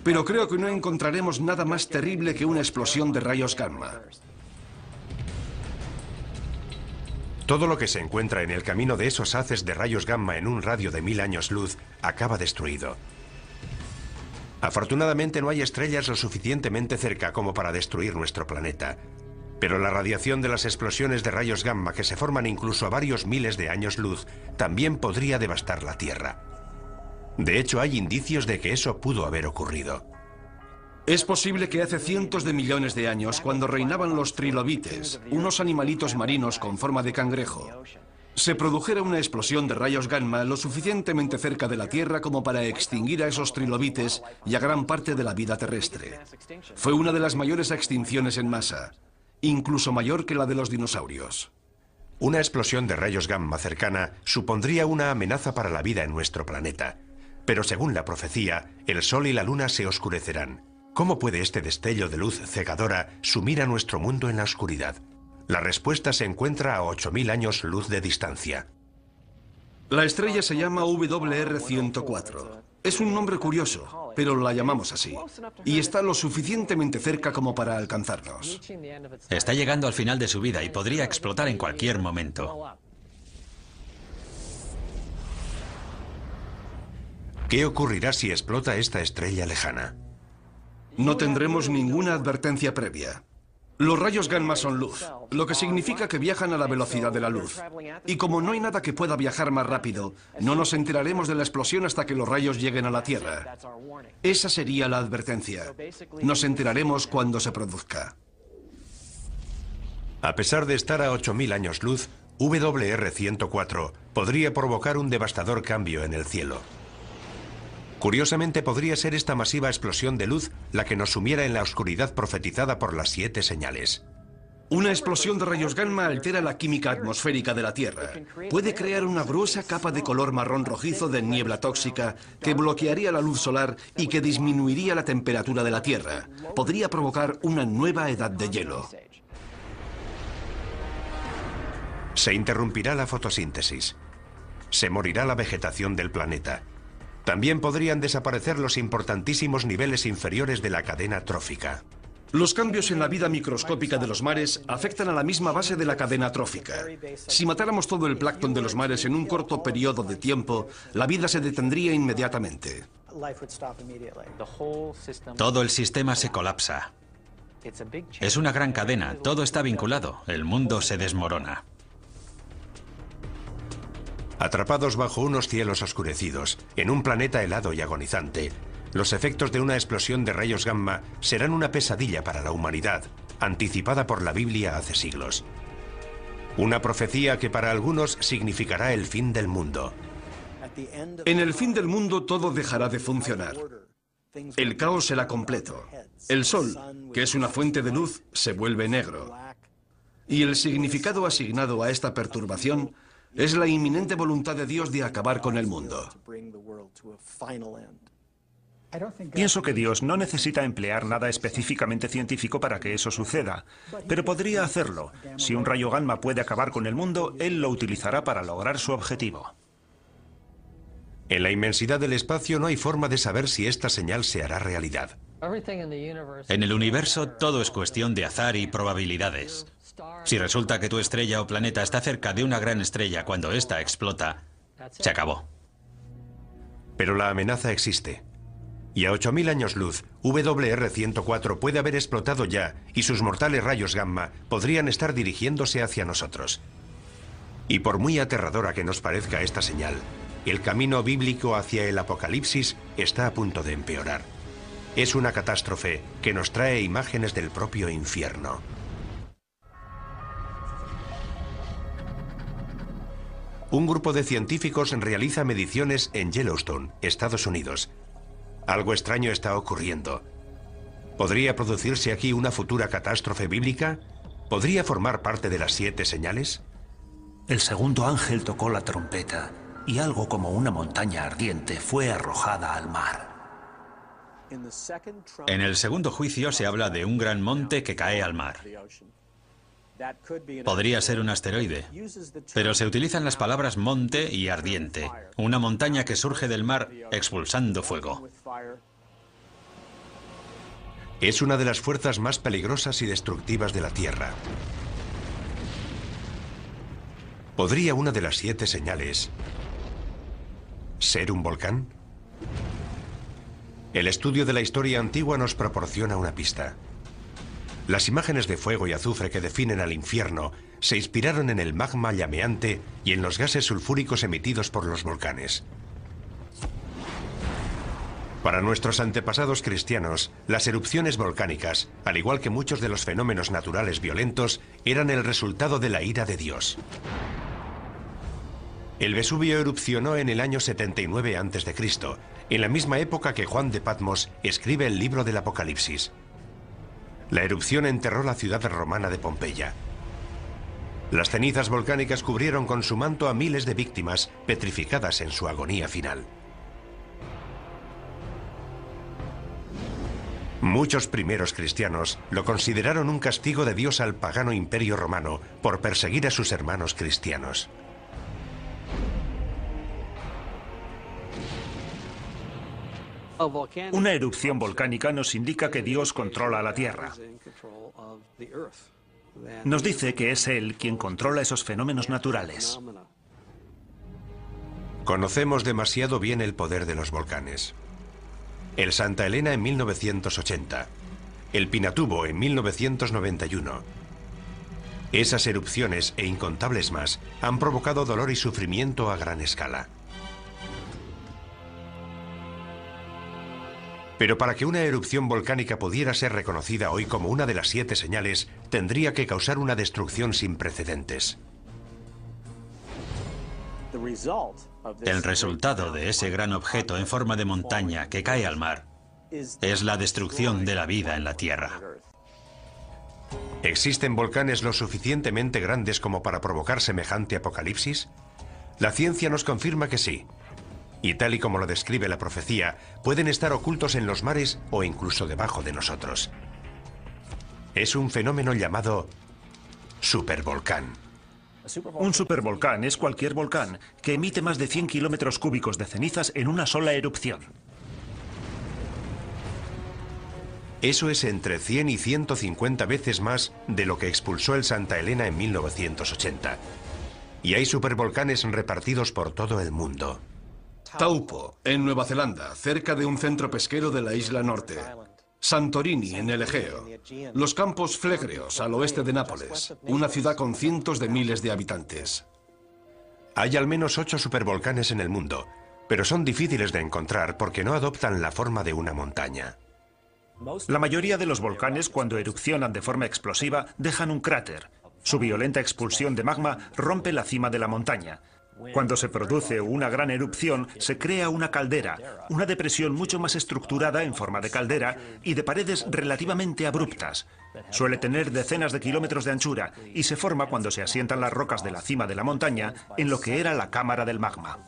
Speaker 3: Pero creo que no encontraremos nada más terrible que una explosión de rayos gamma.
Speaker 1: Todo lo que se encuentra en el camino de esos haces de rayos gamma en un radio de 1000 años luz acaba destruido. Afortunadamente no hay estrellas lo suficientemente cerca como para destruir nuestro planeta. Pero la radiación de las explosiones de rayos gamma que se forman incluso a varios miles de años luz también podría devastar la Tierra. De hecho, hay indicios de que eso pudo haber ocurrido.
Speaker 3: Es posible que hace cientos de millones de años, cuando reinaban los trilobites, unos animalitos marinos con forma de cangrejo, se produjera una explosión de rayos gamma lo suficientemente cerca de la Tierra como para extinguir a esos trilobites y a gran parte de la vida terrestre. Fue una de las mayores extinciones en masa, incluso mayor que la de los dinosaurios.
Speaker 1: Una explosión de rayos gamma cercana supondría una amenaza para la vida en nuestro planeta. Pero según la profecía, el Sol y la Luna se oscurecerán. ¿Cómo puede este destello de luz cegadora sumir a nuestro mundo en la oscuridad? La respuesta se encuentra a 8000 años luz de distancia.
Speaker 3: La estrella se llama WR104. Es un nombre curioso, pero la llamamos así. Y está lo suficientemente cerca como para alcanzarnos.
Speaker 4: Está llegando al final de su vida y podría explotar en cualquier momento.
Speaker 1: ¿Qué ocurrirá si explota esta estrella lejana?
Speaker 3: No tendremos ninguna advertencia previa. Los rayos gamma son luz, lo que significa que viajan a la velocidad de la luz. Y como no hay nada que pueda viajar más rápido, no nos enteraremos de la explosión hasta que los rayos lleguen a la Tierra. Esa sería la advertencia. Nos enteraremos cuando se produzca.
Speaker 1: A pesar de estar a 8000 años luz, WR104 podría provocar un devastador cambio en el cielo. Curiosamente, podría ser esta masiva explosión de luz la que nos sumiera en la oscuridad profetizada por las 7 señales.
Speaker 3: Una explosión de rayos gamma altera la química atmosférica de la Tierra. Puede crear una gruesa capa de color marrón rojizo de niebla tóxica que bloquearía la luz solar y que disminuiría la temperatura de la Tierra. Podría provocar una nueva edad de hielo.
Speaker 1: Se interrumpirá la fotosíntesis. Se morirá la vegetación del planeta. También podrían desaparecer los importantísimos niveles inferiores de la cadena trófica.
Speaker 3: Los cambios en la vida microscópica de los mares afectan a la misma base de la cadena trófica. Si matáramos todo el plancton de los mares en un corto periodo de tiempo, la vida se detendría inmediatamente.
Speaker 4: Todo el sistema se colapsa. Es una gran cadena, todo está vinculado, el mundo se desmorona.
Speaker 1: Atrapados bajo unos cielos oscurecidos, en un planeta helado y agonizante, los efectos de una explosión de rayos gamma serán una pesadilla para la humanidad, anticipada por la Biblia hace siglos. Una profecía que para algunos significará el fin del mundo.
Speaker 3: En el fin del mundo todo dejará de funcionar. El caos será completo. El sol, que es una fuente de luz, se vuelve negro. Y el significado asignado a esta perturbación es la inminente voluntad de Dios de acabar con el mundo.
Speaker 2: Pienso que Dios no necesita emplear nada específicamente científico para que eso suceda, pero podría hacerlo. Si un rayo gamma puede acabar con el mundo, Él lo utilizará para lograr su objetivo.
Speaker 1: En la inmensidad del espacio no hay forma de saber si esta señal se hará realidad.
Speaker 4: En el universo todo es cuestión de azar y probabilidades. Si resulta que tu estrella o planeta está cerca de una gran estrella cuando ésta explota, se acabó.
Speaker 1: Pero la amenaza existe. Y a 8000 años luz, WR104 puede haber explotado ya y sus mortales rayos gamma podrían estar dirigiéndose hacia nosotros. Y por muy aterradora que nos parezca esta señal, el camino bíblico hacia el apocalipsis está a punto de empeorar. Es una catástrofe que nos trae imágenes del propio infierno. Un grupo de científicos realiza mediciones en Yellowstone, Estados Unidos. Algo extraño está ocurriendo. ¿Podría producirse aquí una futura catástrofe bíblica? ¿Podría formar parte de las 7 señales?
Speaker 2: El segundo ángel tocó la trompeta y algo como una montaña ardiente fue arrojada al mar.
Speaker 4: En el segundo juicio se habla de un gran monte que cae al mar. Podría ser un asteroide, pero se utilizan las palabras monte y ardiente, una montaña que surge del mar expulsando fuego.
Speaker 1: Es una de las fuerzas más peligrosas y destructivas de la Tierra. ¿Podría una de las 7 señales ser un volcán? El estudio de la historia antigua nos proporciona una pista. Las imágenes de fuego y azufre que definen al infierno se inspiraron en el magma llameante y en los gases sulfúricos emitidos por los volcanes. Para nuestros antepasados cristianos, las erupciones volcánicas, al igual que muchos de los fenómenos naturales violentos, eran el resultado de la ira de Dios. El Vesubio erupcionó en el año 79 a.C., en la misma época que Juan de Patmos escribe el libro del Apocalipsis. La erupción enterró la ciudad romana de Pompeya. Las cenizas volcánicas cubrieron con su manto a miles de víctimas petrificadas en su agonía final. Muchos primeros cristianos lo consideraron un castigo de Dios al pagano imperio romano por perseguir a sus hermanos cristianos.
Speaker 2: Una erupción volcánica nos indica que Dios controla la Tierra. Nos dice que es Él quien controla esos fenómenos naturales.
Speaker 1: Conocemos demasiado bien el poder de los volcanes. El Santa Elena en 1980, el Pinatubo en 1991. Esas erupciones e incontables más han provocado dolor y sufrimiento a gran escala. Pero para que una erupción volcánica pudiera ser reconocida hoy como una de las 7 señales, tendría que causar una destrucción sin precedentes.
Speaker 4: El resultado de ese gran objeto en forma de montaña que cae al mar es la destrucción de la vida en la Tierra.
Speaker 1: ¿Existen volcanes lo suficientemente grandes como para provocar semejante apocalipsis? La ciencia nos confirma que sí. Y tal y como lo describe la profecía, pueden estar ocultos en los mares o incluso debajo de nosotros. Es un fenómeno llamado supervolcán.
Speaker 2: Un supervolcán es cualquier volcán que emite más de 100 kilómetros cúbicos de cenizas en una sola erupción.
Speaker 1: Eso es entre 100 y 150 veces más de lo que expulsó el Santa Elena en 1980. Y hay supervolcanes repartidos por todo el mundo.
Speaker 3: Taupo, en Nueva Zelanda, cerca de un centro pesquero de la isla norte. Santorini, en el Egeo. Los Campos Flegreos, al oeste de Nápoles, una ciudad con cientos de miles de habitantes.
Speaker 1: Hay al menos 8 supervolcanes en el mundo, pero son difíciles de encontrar porque no adoptan la forma de una montaña.
Speaker 2: La mayoría de los volcanes, cuando erupcionan de forma explosiva, dejan un cráter. Su violenta expulsión de magma rompe la cima de la montaña. Cuando se produce una gran erupción, se crea una caldera, una depresión mucho más estructurada en forma de caldera y de paredes relativamente abruptas. Suele tener decenas de kilómetros de anchura y se forma cuando se asientan las rocas de la cima de la montaña en lo que era la cámara del magma.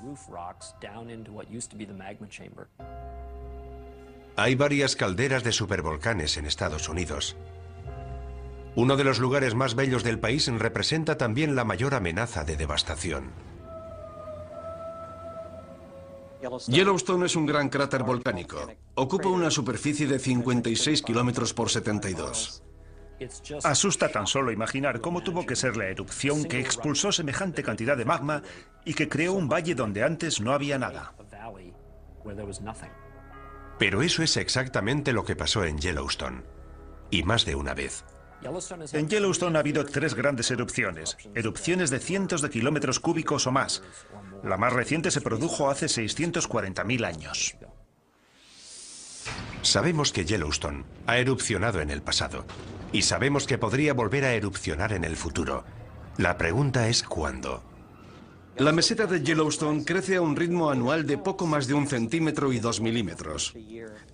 Speaker 1: Hay varias calderas de supervolcanes en Estados Unidos. Uno de los lugares más bellos del país representa también la mayor amenaza de devastación.
Speaker 3: Yellowstone es un gran cráter volcánico. Ocupa una superficie de 56 kilómetros por 72.
Speaker 2: Asusta tan solo imaginar cómo tuvo que ser la erupción que expulsó semejante cantidad de magma y que creó un valle donde antes no había nada.
Speaker 1: Pero eso es exactamente lo que pasó en Yellowstone. Y más de una vez.
Speaker 2: En Yellowstone ha habido 3 grandes erupciones de cientos de kilómetros cúbicos o más. La más reciente se produjo hace 640.000 años.
Speaker 1: Sabemos que Yellowstone ha erupcionado en el pasado y sabemos que podría volver a erupcionar en el futuro. La pregunta es ¿cuándo?
Speaker 3: La meseta de Yellowstone crece a un ritmo anual de poco más de 1 centímetro y 2 milímetros.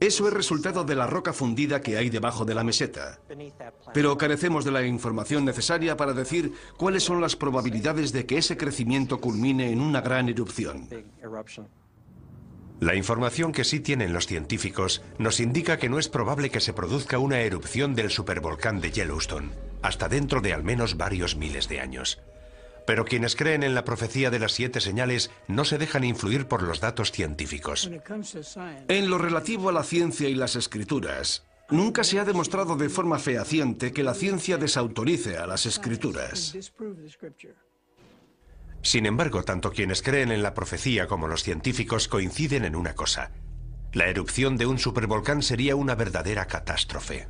Speaker 3: Eso es resultado de la roca fundida que hay debajo de la meseta. Pero carecemos de la información necesaria para decir cuáles son las probabilidades de que ese crecimiento culmine en una gran erupción.
Speaker 1: La información que sí tienen los científicos nos indica que no es probable que se produzca una erupción del supervolcán de Yellowstone, hasta dentro de al menos varios miles de años. Pero quienes creen en la profecía de las 7 señales no se dejan influir por los datos científicos.
Speaker 3: En lo relativo a la ciencia y las escrituras, nunca se ha demostrado de forma fehaciente que la ciencia desautorice a las escrituras.
Speaker 1: Sin embargo, tanto quienes creen en la profecía como los científicos coinciden en una cosa. La erupción de un supervolcán sería una verdadera catástrofe.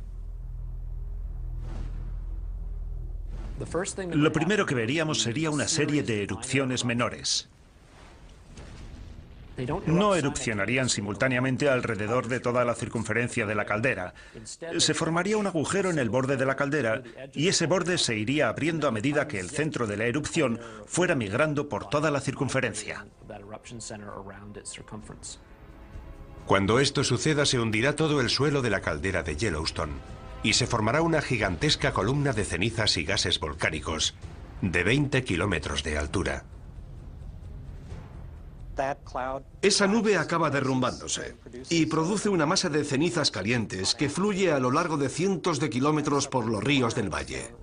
Speaker 2: Lo primero que veríamos sería una serie de erupciones menores. No erupcionarían simultáneamente alrededor de toda la circunferencia de la caldera. Se formaría un agujero en el borde de la caldera y ese borde se iría abriendo a medida que el centro de la erupción fuera migrando por toda la circunferencia.
Speaker 1: Cuando esto suceda, se hundirá todo el suelo de la caldera de Yellowstone y se formará una gigantesca columna de cenizas y gases volcánicos de 20 kilómetros de altura.
Speaker 3: Esa nube acaba derrumbándose y produce una masa de cenizas calientes que fluye a lo largo de cientos de kilómetros por los ríos del valle.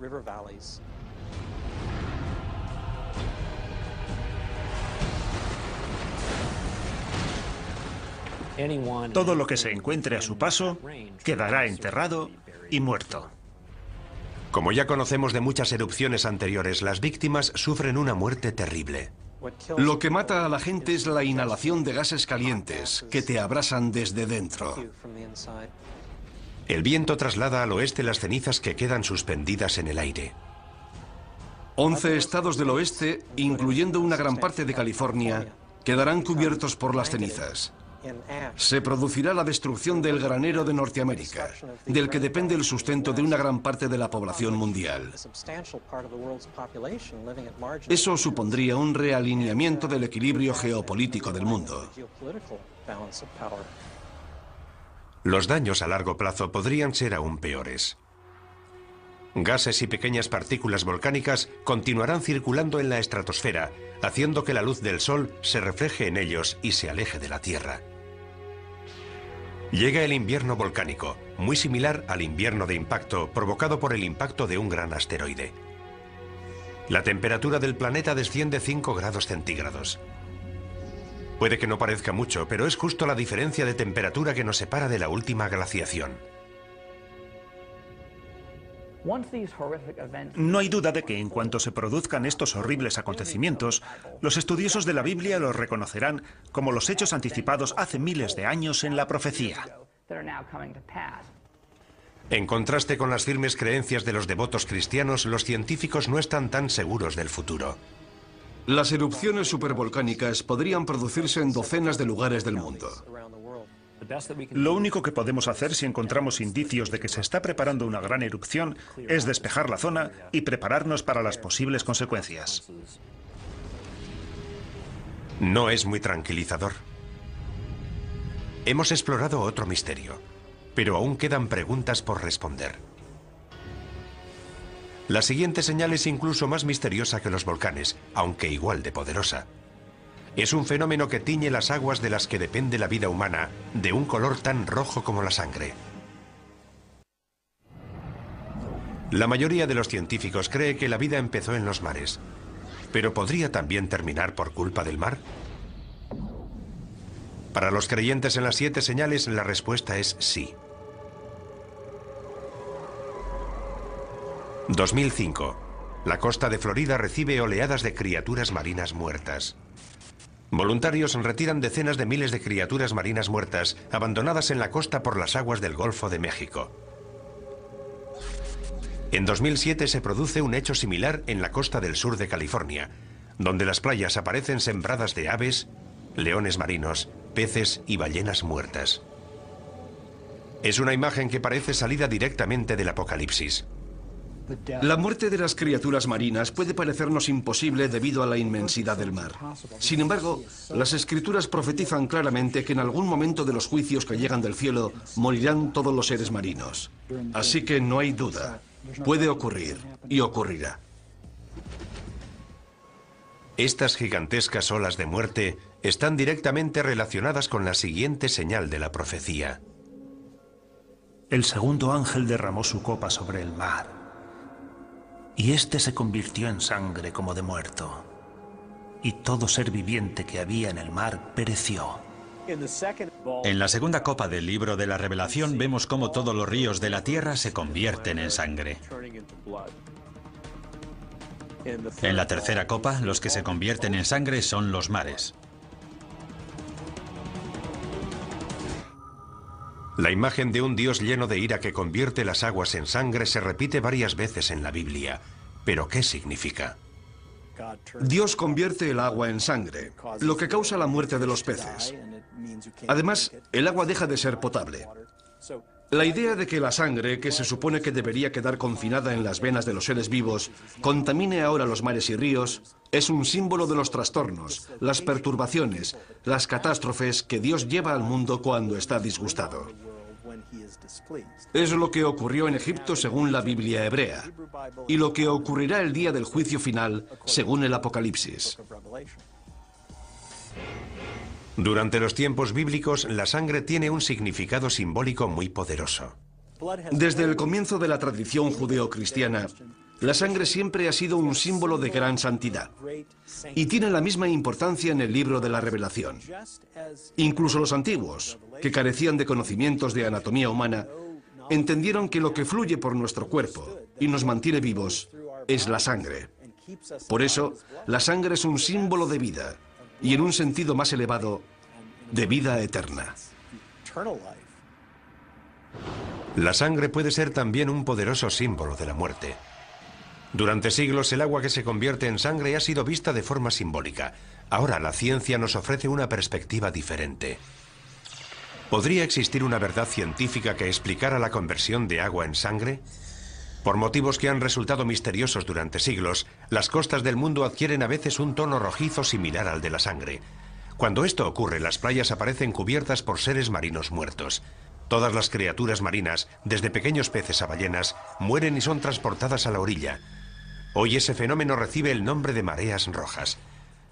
Speaker 2: Todo lo que se encuentre a su paso quedará enterrado y muerto.
Speaker 1: Como ya conocemos de muchas erupciones anteriores, las víctimas sufren una muerte terrible.
Speaker 3: Lo que mata a la gente es la inhalación de gases calientes que te abrasan desde dentro.
Speaker 1: El viento traslada al oeste las cenizas que quedan suspendidas en el aire.
Speaker 3: 11 estados del oeste, incluyendo una gran parte de California, quedarán cubiertos por las cenizas. Se producirá la destrucción del granero de Norteamérica, del que depende el sustento de una gran parte de la población mundial. Eso supondría un realineamiento del equilibrio geopolítico del mundo.
Speaker 1: Los daños a largo plazo podrían ser aún peores. Gases y pequeñas partículas volcánicas continuarán circulando en la estratosfera, haciendo que la luz del Sol se refleje en ellos y se aleje de la Tierra. Llega el invierno volcánico, muy similar al invierno de impacto provocado por el impacto de un gran asteroide. La temperatura del planeta desciende 5 grados centígrados. Puede que no parezca mucho, pero es justo la diferencia de temperatura que nos separa de la última glaciación.
Speaker 2: No hay duda de que en cuanto se produzcan estos horribles acontecimientos, los estudiosos de la Biblia los reconocerán como los hechos anticipados hace miles de años en la profecía.
Speaker 1: En contraste con las firmes creencias de los devotos cristianos, los científicos no están tan seguros del futuro.
Speaker 3: Las erupciones supervolcánicas podrían producirse en docenas de lugares del mundo.
Speaker 2: Lo único que podemos hacer si encontramos indicios de que se está preparando una gran erupción es despejar la zona y prepararnos para las posibles consecuencias.
Speaker 1: No es muy tranquilizador. Hemos explorado otro misterio, pero aún quedan preguntas por responder. La siguiente señal es incluso más misteriosa que los volcanes, aunque igual de poderosa. Es un fenómeno que tiñe las aguas de las que depende la vida humana, de un color tan rojo como la sangre. La mayoría de los científicos cree que la vida empezó en los mares, pero ¿podría también terminar por culpa del mar? Para los creyentes en las 7 señales, la respuesta es sí. 2005. La costa de Florida recibe oleadas de criaturas marinas muertas. Voluntarios retiran decenas de miles de criaturas marinas muertas, abandonadas en la costa por las aguas del Golfo de México. En 2007 se produce un hecho similar en la costa del sur de California, donde las playas aparecen sembradas de aves, leones marinos, peces y ballenas muertas. Es una imagen que parece salida directamente del Apocalipsis.
Speaker 3: La muerte de las criaturas marinas puede parecernos imposible debido a la inmensidad del mar. Sin embargo, las Escrituras profetizan claramente que en algún momento de los juicios que llegan del cielo morirán todos los seres marinos. Así que no hay duda. Puede ocurrir y ocurrirá.
Speaker 1: Estas gigantescas olas de muerte están directamente relacionadas con la siguiente señal de la profecía.
Speaker 2: El segundo ángel derramó su copa sobre el mar, y éste se convirtió en sangre como de muerto, y todo ser viviente que había en el mar pereció.
Speaker 4: En la segunda copa del libro de la Revelación vemos cómo todos los ríos de la tierra se convierten en sangre. En la tercera copa, los que se convierten en sangre son los mares.
Speaker 1: La imagen de un Dios lleno de ira que convierte las aguas en sangre se repite varias veces en la Biblia. ¿Pero qué significa?
Speaker 3: Dios convierte el agua en sangre, lo que causa la muerte de los peces. Además, el agua deja de ser potable. La idea de que la sangre, que se supone que debería quedar confinada en las venas de los seres vivos, contamine ahora los mares y ríos, es un símbolo de los trastornos, las perturbaciones, las catástrofes que Dios lleva al mundo cuando está disgustado. Es lo que ocurrió en Egipto según la Biblia hebrea, y lo que ocurrirá el día del juicio final según el Apocalipsis.
Speaker 1: Durante los tiempos bíblicos, la sangre tiene un significado simbólico muy poderoso.
Speaker 3: Desde el comienzo de la tradición judeocristiana, la sangre siempre ha sido un símbolo de gran santidad y tiene la misma importancia en el libro de la Revelación. Incluso los antiguos, que carecían de conocimientos de anatomía humana, entendieron que lo que fluye por nuestro cuerpo y nos mantiene vivos es la sangre. Por eso, la sangre es un símbolo de vida y en un sentido más elevado, de vida eterna.
Speaker 1: La sangre puede ser también un poderoso símbolo de la muerte. Durante siglos el agua que se convierte en sangre ha sido vista de forma simbólica. Ahora la ciencia nos ofrece una perspectiva diferente. ¿Podría existir una verdad científica que explicara la conversión de agua en sangre? Por motivos que han resultado misteriosos durante siglos, las costas del mundo adquieren a veces un tono rojizo similar al de la sangre. Cuando esto ocurre, las playas aparecen cubiertas por seres marinos muertos. Todas las criaturas marinas, desde pequeños peces a ballenas, mueren y son transportadas a la orilla. Hoy ese fenómeno recibe el nombre de mareas rojas.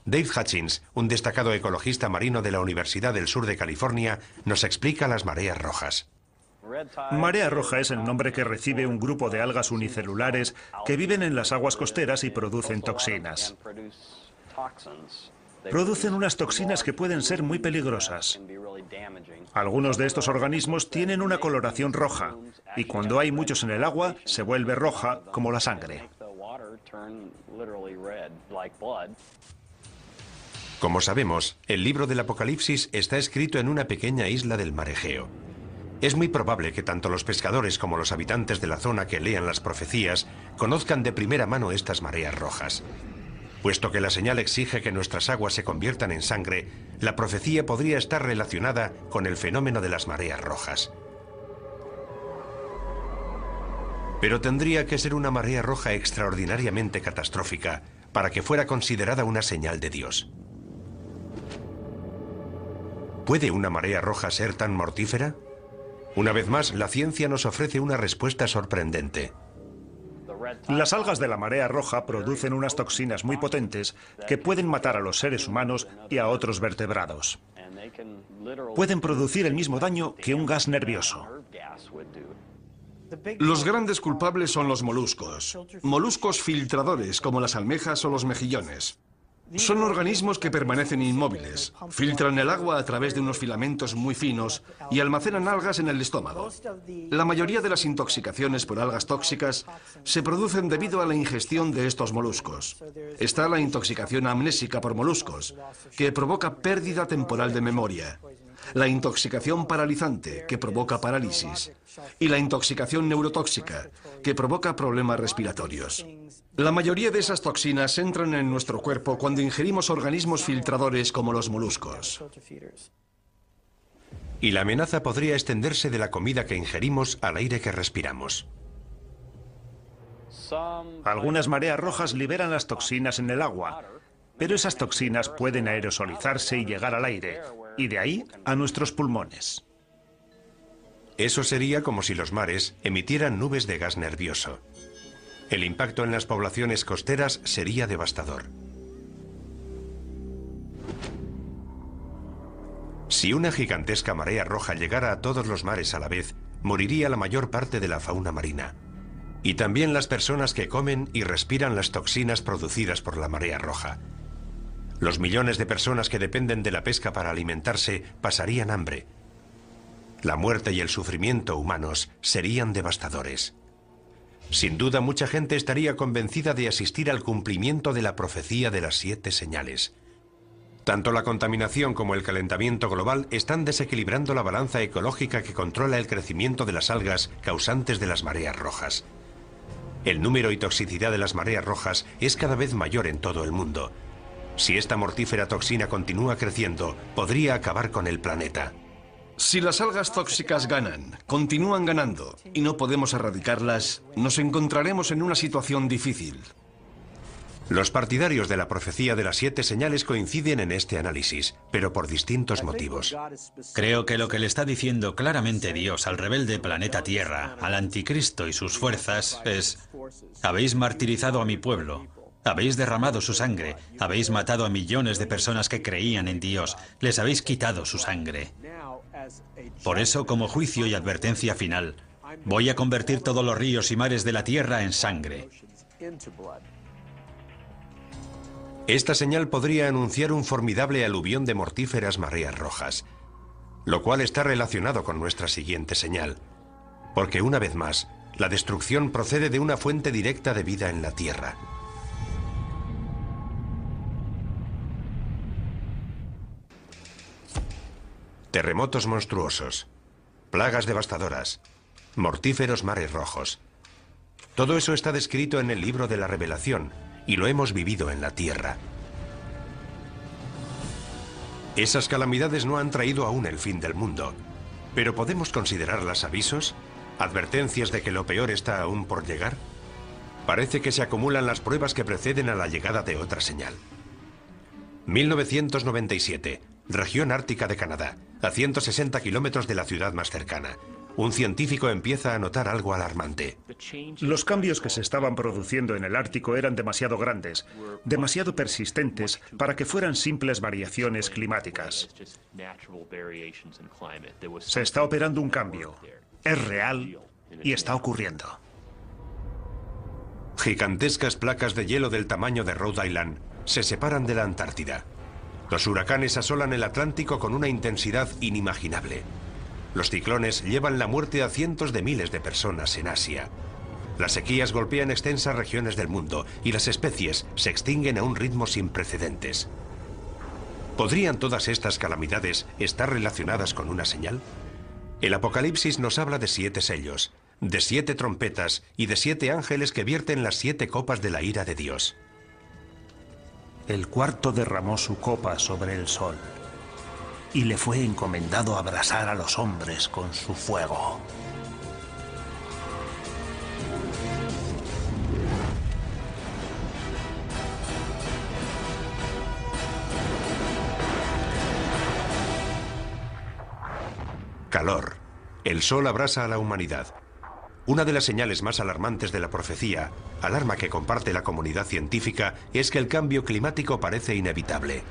Speaker 1: Dave Hutchins, un destacado ecologista marino de la Universidad del Sur de California, nos explica las mareas rojas.
Speaker 2: Marea roja es el nombre que recibe un grupo de algas unicelulares que viven en las aguas costeras y producen toxinas. Producen unas toxinas que pueden ser muy peligrosas. Algunos de estos organismos tienen una coloración roja y cuando hay muchos en el agua se vuelve roja como la sangre.
Speaker 1: Como sabemos, el libro del Apocalipsis está escrito en una pequeña isla del mar Egeo. Es muy probable que tanto los pescadores como los habitantes de la zona que lean las profecías conozcan de primera mano estas mareas rojas. Puesto que la señal exige que nuestras aguas se conviertan en sangre, la profecía podría estar relacionada con el fenómeno de las mareas rojas. Pero tendría que ser una marea roja extraordinariamente catastrófica para que fuera considerada una señal de Dios. ¿Puede una marea roja ser tan mortífera? Una vez más, la ciencia nos ofrece una respuesta sorprendente.
Speaker 2: Las algas de la marea roja producen unas toxinas muy potentes que pueden matar a los seres humanos y a otros vertebrados. Pueden producir el mismo daño que un gas nervioso.
Speaker 3: Los grandes culpables son los moluscos. Moluscos filtradores como las almejas o los mejillones. Son organismos que permanecen inmóviles, filtran el agua a través de unos filamentos muy finos y almacenan algas en el estómago. La mayoría de las intoxicaciones por algas tóxicas se producen debido a la ingestión de estos moluscos. Está la intoxicación amnésica por moluscos, que provoca pérdida temporal de memoria. La intoxicación paralizante, que provoca parálisis. Y la intoxicación neurotóxica, que provoca problemas respiratorios. La mayoría de esas toxinas entran en nuestro cuerpo cuando ingerimos organismos filtradores como los moluscos.
Speaker 1: Y la amenaza podría extenderse de la comida que ingerimos al aire que respiramos.
Speaker 2: Algunas mareas rojas liberan las toxinas en el agua, pero esas toxinas pueden aerosolizarse y llegar al aire, y de ahí a nuestros pulmones.
Speaker 1: Eso sería como si los mares emitieran nubes de gas nervioso. El impacto en las poblaciones costeras sería devastador. Si una gigantesca marea roja llegara a todos los mares a la vez, moriría la mayor parte de la fauna marina. Y también las personas que comen y respiran las toxinas producidas por la marea roja. Los millones de personas que dependen de la pesca para alimentarse pasarían hambre. La muerte y el sufrimiento humanos serían devastadores. Sin duda, mucha gente estaría convencida de asistir al cumplimiento de la profecía de las 7 señales. Tanto la contaminación como el calentamiento global están desequilibrando la balanza ecológica que controla el crecimiento de las algas causantes de las mareas rojas. El número y toxicidad de las mareas rojas es cada vez mayor en todo el mundo. Si esta mortífera toxina continúa creciendo, podría acabar con el planeta.
Speaker 3: Si las algas tóxicas ganan, continúan ganando, y no podemos erradicarlas, nos encontraremos en una situación difícil.
Speaker 1: Los partidarios de la profecía de las 7 señales coinciden en este análisis, pero por distintos motivos.
Speaker 4: Creo que lo que le está diciendo claramente Dios al rebelde planeta Tierra, al anticristo y sus fuerzas, es: habéis martirizado a mi pueblo, habéis derramado su sangre, habéis matado a millones de personas que creían en Dios, les habéis quitado su sangre. Por eso, como juicio y advertencia final, voy a convertir todos los ríos y mares de la tierra en sangre.
Speaker 1: Esta señal podría anunciar un formidable aluvión de mortíferas mareas rojas, lo cual está relacionado con nuestra siguiente señal, porque una vez más, la destrucción procede de una fuente directa de vida en la tierra. Terremotos monstruosos, plagas devastadoras, mortíferos mares rojos. Todo eso está descrito en el libro de la Revelación y lo hemos vivido en la tierra. Esas calamidades no han traído aún el fin del mundo, ¿Pero podemos considerarlas avisos? ¿Advertencias de que lo peor está aún por llegar? Parece que se acumulan las pruebas que preceden a la llegada de otra señal. 1997, región ártica de Canadá, a 160 kilómetros de la ciudad más cercana. Un científico empieza a notar algo alarmante.
Speaker 2: Los cambios que se estaban produciendo en el Ártico eran demasiado grandes, demasiado persistentes para que fueran simples variaciones climáticas. Se está operando un cambio. Es real y está ocurriendo.
Speaker 1: Gigantescas placas de hielo del tamaño de Rhode Island se separan de la Antártida. Los huracanes asolan el Atlántico con una intensidad inimaginable. Los ciclones llevan la muerte a cientos de miles de personas en Asia. Las sequías golpean extensas regiones del mundo y las especies se extinguen a un ritmo sin precedentes. ¿Podrían todas estas calamidades estar relacionadas con una señal? El Apocalipsis nos habla de 7 sellos, de 7 trompetas y de 7 ángeles que vierten las 7 copas de la ira de Dios.
Speaker 2: El cuarto derramó su copa sobre el sol y le fue encomendado abrasar a los hombres con su fuego.
Speaker 1: Calor. El sol abrasa a la humanidad. Una de las señales más alarmantes de la profecía, alarma que comparte la comunidad científica, es que el cambio climático parece inevitable.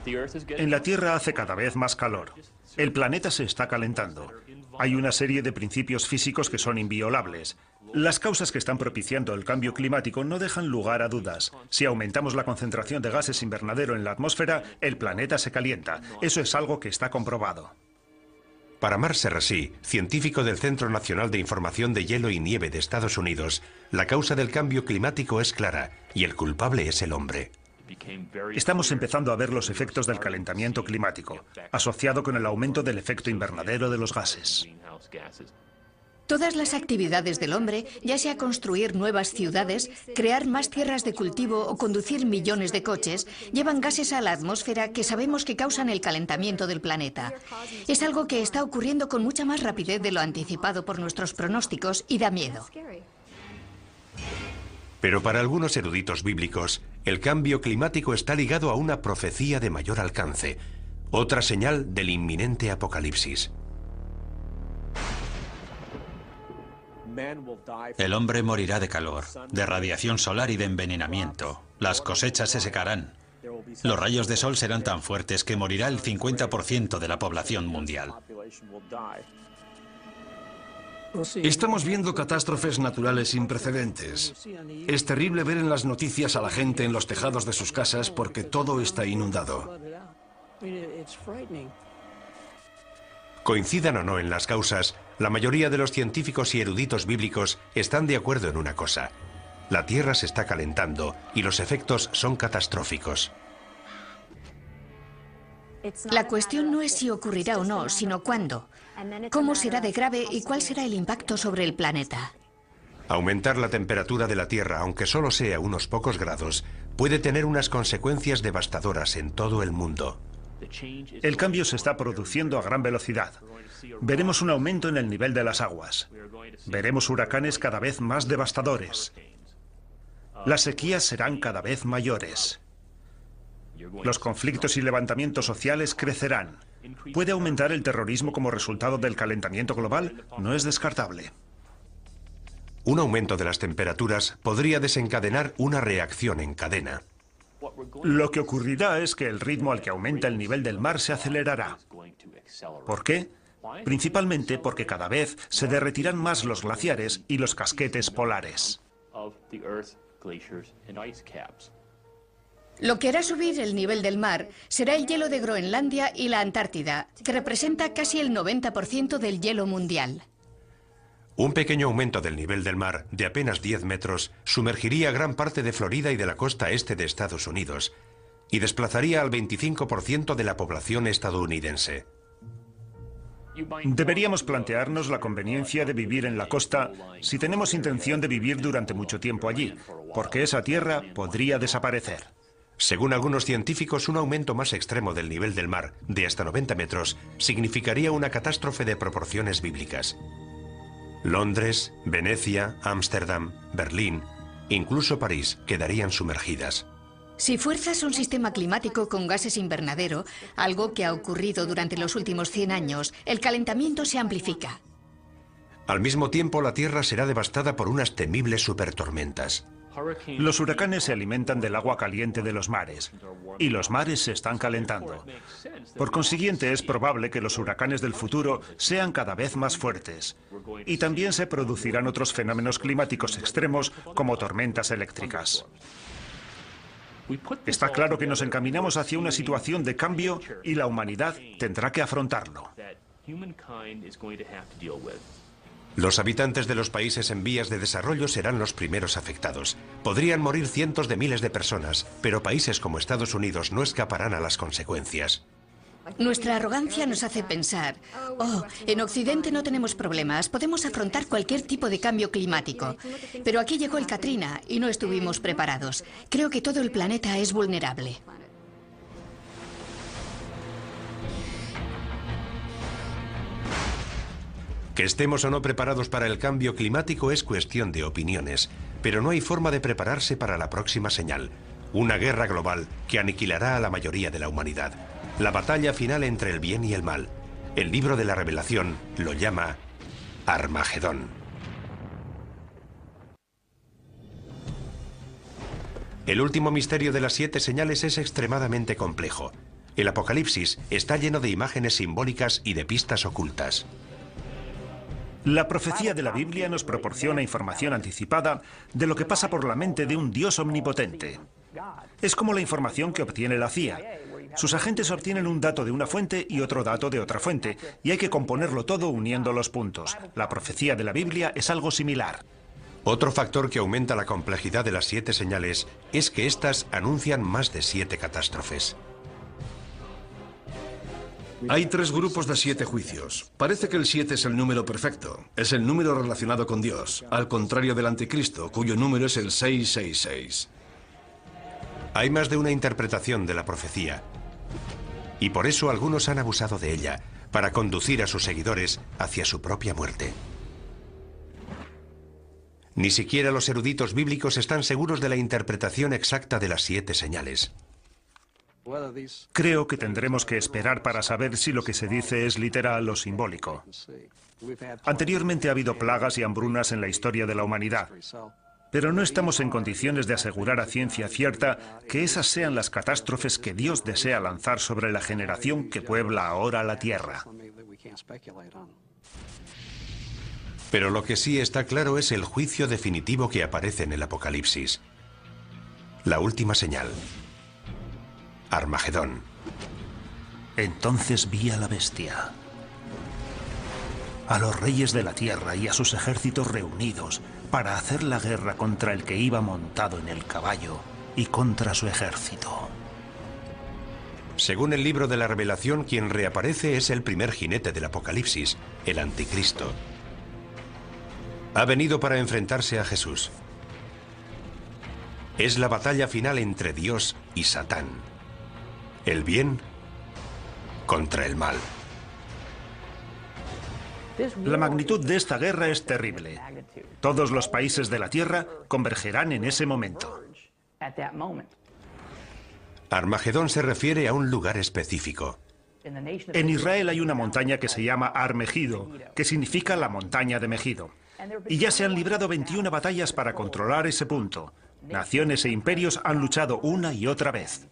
Speaker 2: En la Tierra hace cada vez más calor. El planeta se está calentando. Hay una serie de principios físicos que son inviolables. Las causas que están propiciando el cambio climático no dejan lugar a dudas. Si aumentamos la concentración de gases invernadero en la atmósfera, el planeta se calienta. Eso es algo que está comprobado.
Speaker 1: Para Mark Serrasí, científico del Centro Nacional de Información de Hielo y Nieve de Estados Unidos, la causa del cambio climático es clara y el culpable es el hombre.
Speaker 2: Estamos empezando a ver los efectos del calentamiento climático, asociado con el aumento del efecto invernadero de los gases.
Speaker 5: Todas las actividades del hombre, ya sea construir nuevas ciudades, crear más tierras de cultivo o conducir millones de coches, llevan gases a la atmósfera que sabemos que causan el calentamiento del planeta. Es algo que está ocurriendo con mucha más rapidez de lo anticipado por nuestros pronósticos y da miedo.
Speaker 1: Pero para algunos eruditos bíblicos, el cambio climático está ligado a una profecía de mayor alcance, otra señal del inminente apocalipsis.
Speaker 4: El hombre morirá de calor, de radiación solar y de envenenamiento. Las cosechas se secarán. Los rayos de sol serán tan fuertes que morirá el 50% de la población mundial.
Speaker 3: Estamos viendo catástrofes naturales sin precedentes. Es terrible ver en las noticias a la gente en los tejados de sus casas porque todo está inundado.
Speaker 1: Coincidan o no en las causas, la mayoría de los científicos y eruditos bíblicos están de acuerdo en una cosa. La Tierra se está calentando y los efectos son catastróficos.
Speaker 5: La cuestión no es si ocurrirá o no, sino cuándo. ¿Cómo será de grave y cuál será el impacto sobre el planeta?
Speaker 1: Aumentar la temperatura de la Tierra, aunque solo sea unos pocos grados, puede tener unas consecuencias devastadoras en todo el mundo.
Speaker 2: El cambio se está produciendo a gran velocidad. Veremos un aumento en el nivel de las aguas. Veremos huracanes cada vez más devastadores. Las sequías serán cada vez mayores. Los conflictos y levantamientos sociales crecerán. ¿Puede aumentar el terrorismo como resultado del calentamiento global? No es descartable.
Speaker 1: Un aumento de las temperaturas podría desencadenar una reacción en cadena.
Speaker 2: Lo que ocurrirá es que el ritmo al que aumenta el nivel del mar se acelerará. ¿Por qué? Principalmente porque cada vez se derretirán más los glaciares y los casquetes polares.
Speaker 5: Lo que hará subir el nivel del mar será el hielo de Groenlandia y la Antártida, que representa casi el 90% del hielo mundial.
Speaker 1: Un pequeño aumento del nivel del mar, de apenas 10 metros, sumergiría gran parte de Florida y de la costa este de Estados Unidos, y desplazaría al 25% de la población estadounidense.
Speaker 2: Deberíamos plantearnos la conveniencia de vivir en la costa si tenemos intención de vivir durante mucho tiempo allí, porque esa tierra podría desaparecer.
Speaker 1: Según algunos científicos, un aumento más extremo del nivel del mar, de hasta 90 metros, significaría una catástrofe de proporciones bíblicas. Londres, Venecia, Ámsterdam, Berlín, incluso París quedarían sumergidas.
Speaker 5: Si fuerzas un sistema climático con gases invernadero, algo que ha ocurrido durante los últimos 100 años, el calentamiento se amplifica.
Speaker 1: Al mismo tiempo, la Tierra será devastada por unas temibles supertormentas.
Speaker 2: Los huracanes se alimentan del agua caliente de los mares, y los mares se están calentando. Por consiguiente, es probable que los huracanes del futuro sean cada vez más fuertes. Y también se producirán otros fenómenos climáticos extremos, como tormentas eléctricas. Está claro que nos encaminamos hacia una situación de cambio y la humanidad tendrá que afrontarlo.
Speaker 1: Los habitantes de los países en vías de desarrollo serán los primeros afectados. Podrían morir cientos de miles de personas, pero países como Estados Unidos no escaparán a las consecuencias.
Speaker 5: Nuestra arrogancia nos hace pensar, oh, en Occidente no tenemos problemas, podemos afrontar cualquier tipo de cambio climático. Pero aquí llegó el Katrina y no estuvimos preparados. Creo que todo el planeta es vulnerable.
Speaker 1: Que estemos o no preparados para el cambio climático es cuestión de opiniones, pero no hay forma de prepararse para la próxima señal, una guerra global que aniquilará a la mayoría de la humanidad. La batalla final entre el bien y el mal. El libro de la Revelación lo llama Armagedón. El último misterio de las 7 señales es extremadamente complejo. El Apocalipsis está lleno de imágenes simbólicas y de pistas ocultas.
Speaker 2: La profecía de la Biblia nos proporciona información anticipada de lo que pasa por la mente de un Dios omnipotente. Es como la información que obtiene la CIA. Sus agentes obtienen un dato de una fuente y otro dato de otra fuente, y hay que componerlo todo uniendo los puntos. La profecía de la Biblia es algo similar.
Speaker 1: Otro factor que aumenta la complejidad de las 7 señales es que éstas anuncian más de 7 catástrofes.
Speaker 3: Hay 3 grupos de 7 juicios. Parece que el 7 es el número perfecto. Es el número relacionado con Dios, al contrario del anticristo, cuyo número es el 666.
Speaker 1: Hay más de una interpretación de la profecía. Y por eso algunos han abusado de ella, para conducir a sus seguidores hacia su propia muerte. Ni siquiera los eruditos bíblicos están seguros de la interpretación exacta de las 7 señales.
Speaker 2: Creo que tendremos que esperar para saber si lo que se dice es literal o simbólico. Anteriormente ha habido plagas y hambrunas en la historia de la humanidad, pero no estamos en condiciones de asegurar a ciencia cierta que esas sean las catástrofes que Dios desea lanzar sobre la generación que puebla ahora la tierra.
Speaker 1: Pero lo que sí está claro es el juicio definitivo que aparece en el Apocalipsis. La última señal. Armagedón.
Speaker 2: Entonces vi a la bestia, a los reyes de la tierra y a sus ejércitos reunidos para hacer la guerra contra el que iba montado en el caballo y contra su ejército.
Speaker 1: Según el libro de la Revelación, quien reaparece es el primer jinete del Apocalipsis, el Anticristo. Ha venido para enfrentarse a Jesús. Es la batalla final entre Dios y Satán. El bien contra el mal.
Speaker 2: La magnitud de esta guerra es terrible. Todos los países de la tierra convergerán en ese momento.
Speaker 1: Armagedón se refiere a un lugar específico.
Speaker 2: En Israel hay una montaña que se llama Har Megido, que significa la montaña de Megido. Y ya se han librado 21 batallas para controlar ese punto. Naciones e imperios han luchado una y otra vez.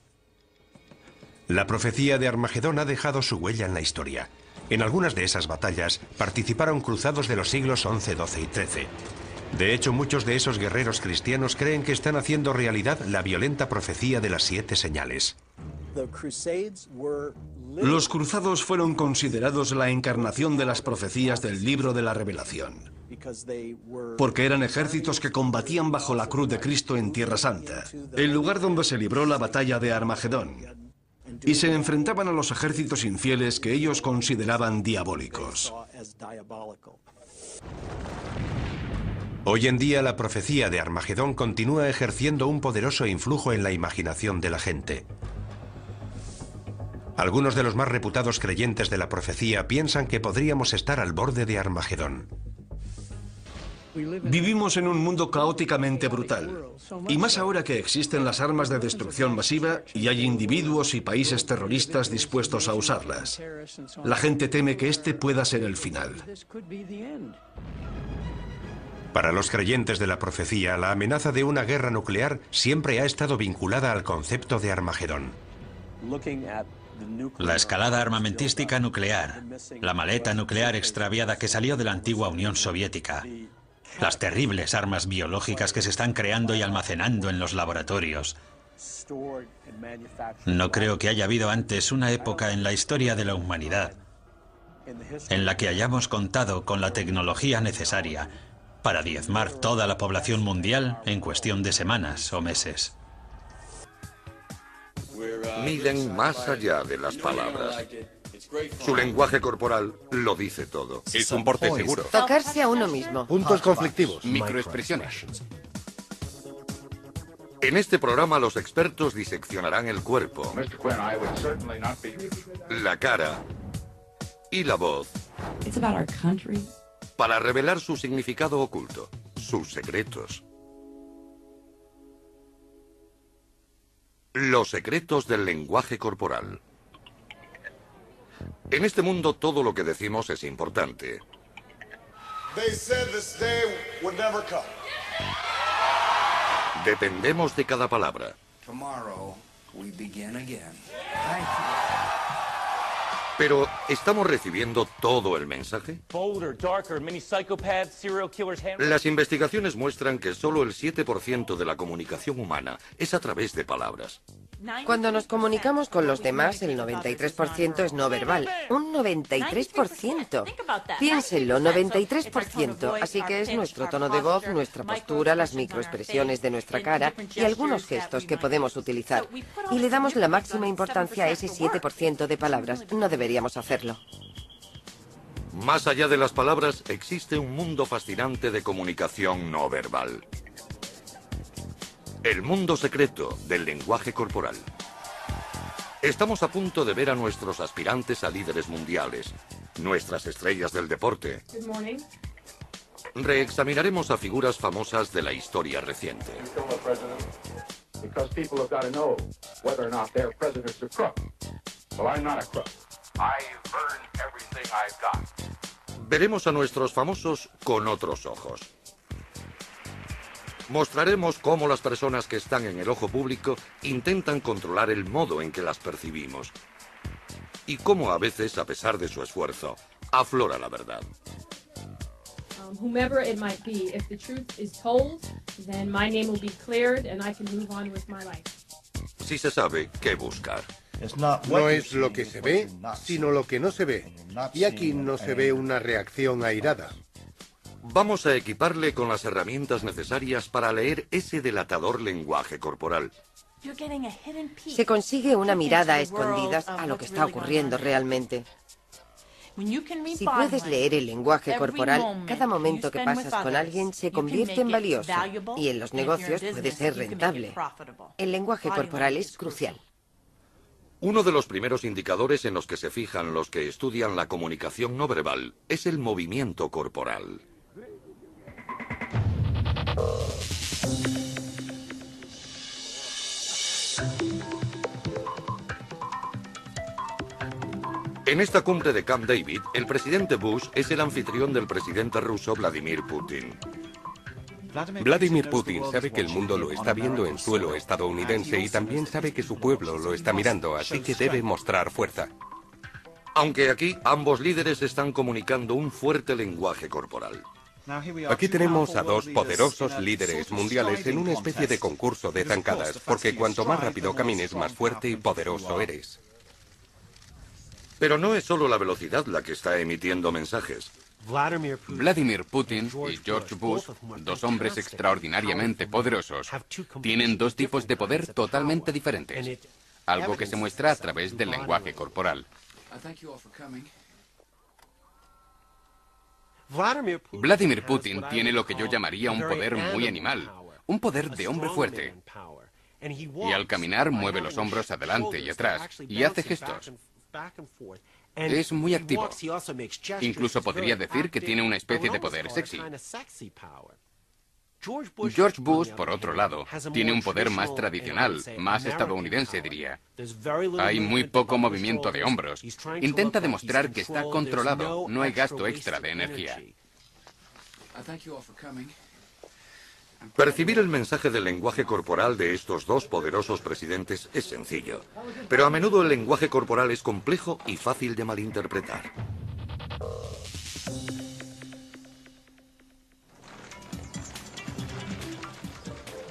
Speaker 1: La profecía de Armagedón ha dejado su huella en la historia. En algunas de esas batallas participaron cruzados de los siglos XI, XII y XIII. De hecho, muchos de esos guerreros cristianos creen que están haciendo realidad la violenta profecía de las 7 señales.
Speaker 3: Los cruzados fueron considerados la encarnación de las profecías del libro de la Revelación, porque eran ejércitos que combatían bajo la cruz de Cristo en Tierra Santa, el lugar donde se libró la batalla de Armagedón, y se enfrentaban a los ejércitos infieles que ellos consideraban diabólicos.
Speaker 1: Hoy en día la profecía de Armagedón continúa ejerciendo un poderoso influjo en la imaginación de la gente. Algunos de los más reputados creyentes de la profecía piensan que podríamos estar al borde de Armagedón.
Speaker 3: Vivimos en un mundo caóticamente brutal, y más ahora que existen las armas de destrucción masiva y hay individuos y países terroristas dispuestos a usarlas. La gente teme que este pueda ser el final.
Speaker 1: Para los creyentes de la profecía, la amenaza de una guerra nuclear siempre ha estado vinculada al concepto de Armagedón.
Speaker 4: La escalada armamentística nuclear, la maleta nuclear extraviada que salió de la antigua Unión Soviética, las terribles armas biológicas que se están creando y almacenando en los laboratorios. No creo que haya habido antes una época en la historia de la humanidad en la que hayamos contado con la tecnología necesaria para diezmar toda la población mundial en cuestión de semanas o meses.
Speaker 6: Miden más allá de las palabras. Su lenguaje corporal lo dice todo.
Speaker 7: Es un porte seguro.
Speaker 8: Tocarse a uno mismo.
Speaker 9: Puntos conflictivos.
Speaker 7: Microexpresiones.
Speaker 6: En este programa los expertos diseccionarán el cuerpo, la cara y la voz para revelar su significado oculto, sus secretos. Los secretos del lenguaje corporal. En este mundo todo lo que decimos es importante. Dependemos de cada palabra. Pero, ¿estamos recibiendo todo el mensaje? Las investigaciones muestran que solo el 7% de la comunicación humana es a través de palabras.
Speaker 8: Cuando nos comunicamos con los demás, el 93% es no verbal. Un 93%. Piénsenlo, 93%. Así que es nuestro tono de voz, nuestra postura, las microexpresiones de nuestra cara y algunos gestos que podemos utilizar. Y le damos la máxima importancia a ese 7% de palabras. No deberíamos hacerlo.
Speaker 6: Más allá de las palabras, existe un mundo fascinante de comunicación no verbal. El mundo secreto del lenguaje corporal. Estamos a punto de ver a nuestros aspirantes a líderes mundiales, nuestras estrellas del deporte. Reexaminaremos a figuras famosas de la historia reciente. Veremos a nuestros famosos con otros ojos. Mostraremos cómo las personas que están en el ojo público intentan controlar el modo en que las percibimos. Y cómo a veces, a pesar de su esfuerzo, aflora la verdad.
Speaker 10: Whomever it might be, if the truth is told, then my name will be cleared and I can move on with my life.
Speaker 6: Si se sabe qué buscar.
Speaker 9: No es lo que se ve, sino lo que no se ve. Y aquí no se ve una reacción airada.
Speaker 6: Vamos a equiparle con las herramientas necesarias para leer ese delatador lenguaje corporal.
Speaker 8: Se consigue una mirada a escondidas a lo que está ocurriendo realmente. Si puedes leer el lenguaje corporal, cada momento que pasas con alguien se convierte en valioso y en los negocios puede ser rentable. El lenguaje corporal es crucial.
Speaker 6: Uno de los primeros indicadores en los que se fijan los que estudian la comunicación no verbal es el movimiento corporal. En esta cumbre de Camp David, el presidente Bush es el anfitrión del presidente ruso Vladimir Putin.
Speaker 7: Vladimir Putin sabe que el mundo lo está viendo en suelo estadounidense y también sabe que su pueblo lo está mirando, así que debe mostrar fuerza.
Speaker 6: Aunque aquí ambos líderes están comunicando un fuerte lenguaje corporal.
Speaker 7: Aquí tenemos a dos poderosos líderes mundiales en una especie de concurso de zancadas, porque cuanto más rápido camines, más fuerte y poderoso eres.
Speaker 6: Pero no es solo la velocidad la que está emitiendo mensajes.
Speaker 11: Vladimir Putin y George Bush, dos hombres extraordinariamente poderosos, tienen dos tipos de poder totalmente diferentes, algo que se muestra a través del lenguaje corporal. Vladimir Putin tiene lo que yo llamaría un poder muy animal, un poder de hombre fuerte. Y al caminar mueve los hombros adelante y atrás y hace gestos. Es muy activo. Incluso podría decir que tiene una especie de poder sexy. George Bush, por otro lado, tiene un poder más tradicional, más estadounidense, diría. Hay muy poco movimiento de hombros. Intenta demostrar que está controlado, no hay gasto extra de energía.
Speaker 6: Percibir el mensaje del lenguaje corporal de estos dos poderosos presidentes es sencillo, pero a menudo el lenguaje corporal es complejo y fácil de malinterpretar.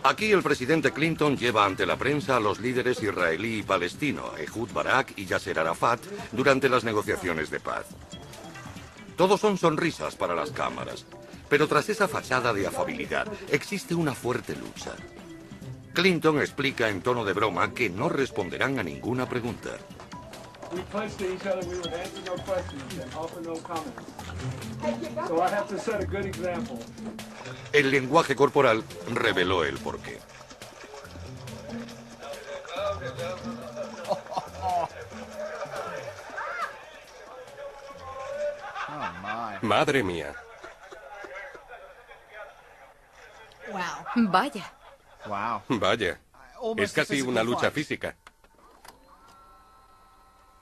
Speaker 6: Aquí el presidente Clinton lleva ante la prensa a los líderes israelí y palestino, Ehud Barak y Yasser Arafat, durante las negociaciones de paz. Todos son sonrisas para las cámaras, pero tras esa fachada de afabilidad existe una fuerte lucha. Clinton explica en tono de broma que no responderán a ninguna pregunta. El lenguaje corporal reveló el porqué.
Speaker 7: Madre mía.
Speaker 8: Vaya.
Speaker 7: Vaya. Es casi una lucha física.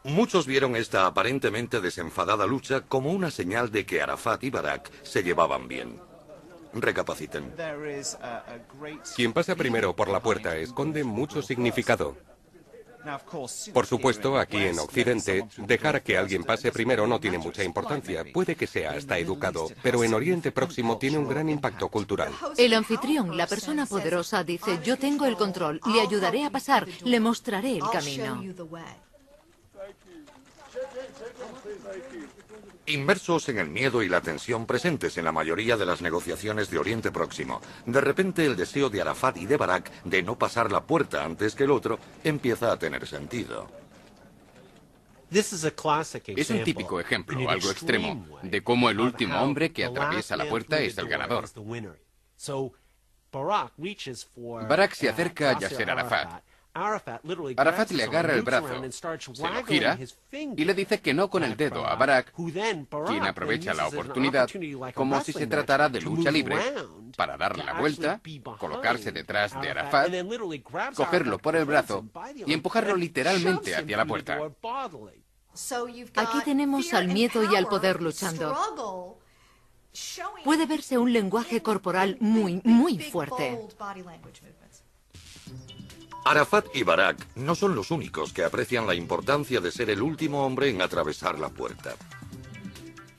Speaker 6: Muchos vieron esta aparentemente desenfadada lucha como una señal de que Arafat y Barak se llevaban bien. Recapaciten.
Speaker 7: Quien pasa primero por la puerta esconde mucho significado. Por supuesto, aquí en Occidente, dejar que alguien pase primero no tiene mucha importancia. Puede que sea hasta educado, pero en Oriente Próximo tiene un gran impacto cultural.
Speaker 12: El anfitrión, la persona poderosa, dice: yo tengo el control, le ayudaré a pasar, le mostraré el camino.
Speaker 6: Inmersos en el miedo y la tensión presentes en la mayoría de las negociaciones de Oriente Próximo, de repente el deseo de Arafat y de Barak de no pasar la puerta antes que el otro empieza a tener sentido.
Speaker 11: Es un típico ejemplo, algo extremo, de cómo el último hombre que atraviesa la puerta es el ganador. Barak se acerca a Yasser Arafat. Arafat le agarra el brazo, se lo gira y le dice que no con el dedo a Barak, quien aprovecha la oportunidad como si se tratara de lucha libre para darle la vuelta, colocarse detrás de Arafat, cogerlo por el brazo y empujarlo literalmente hacia la puerta.
Speaker 12: Aquí tenemos al miedo y al poder luchando. Puede verse un lenguaje corporal muy, muy fuerte.
Speaker 6: Arafat y Barak no son los únicos que aprecian la importancia de ser el último hombre en atravesar la puerta.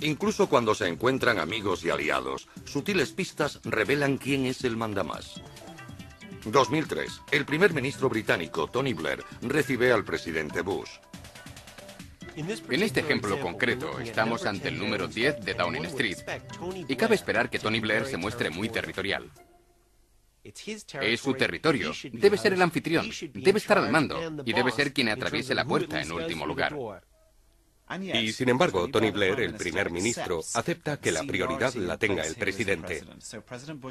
Speaker 6: Incluso cuando se encuentran amigos y aliados, sutiles pistas revelan quién es el mandamás. 2003, el primer ministro británico, Tony Blair, recibe al presidente Bush.
Speaker 11: En este ejemplo concreto, estamos ante el número 10 de Downing Street, y cabe esperar que Tony Blair se muestre muy territorial. Es su territorio, debe ser el anfitrión, debe estar al mando y debe ser quien atraviese la puerta en último lugar.
Speaker 7: Y sin embargo, Tony Blair, el primer ministro, acepta que la prioridad la tenga el presidente.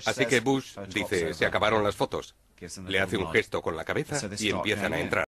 Speaker 7: Así que Bush dice: se acabaron las fotos. Le hace un gesto con la cabeza y empiezan a entrar.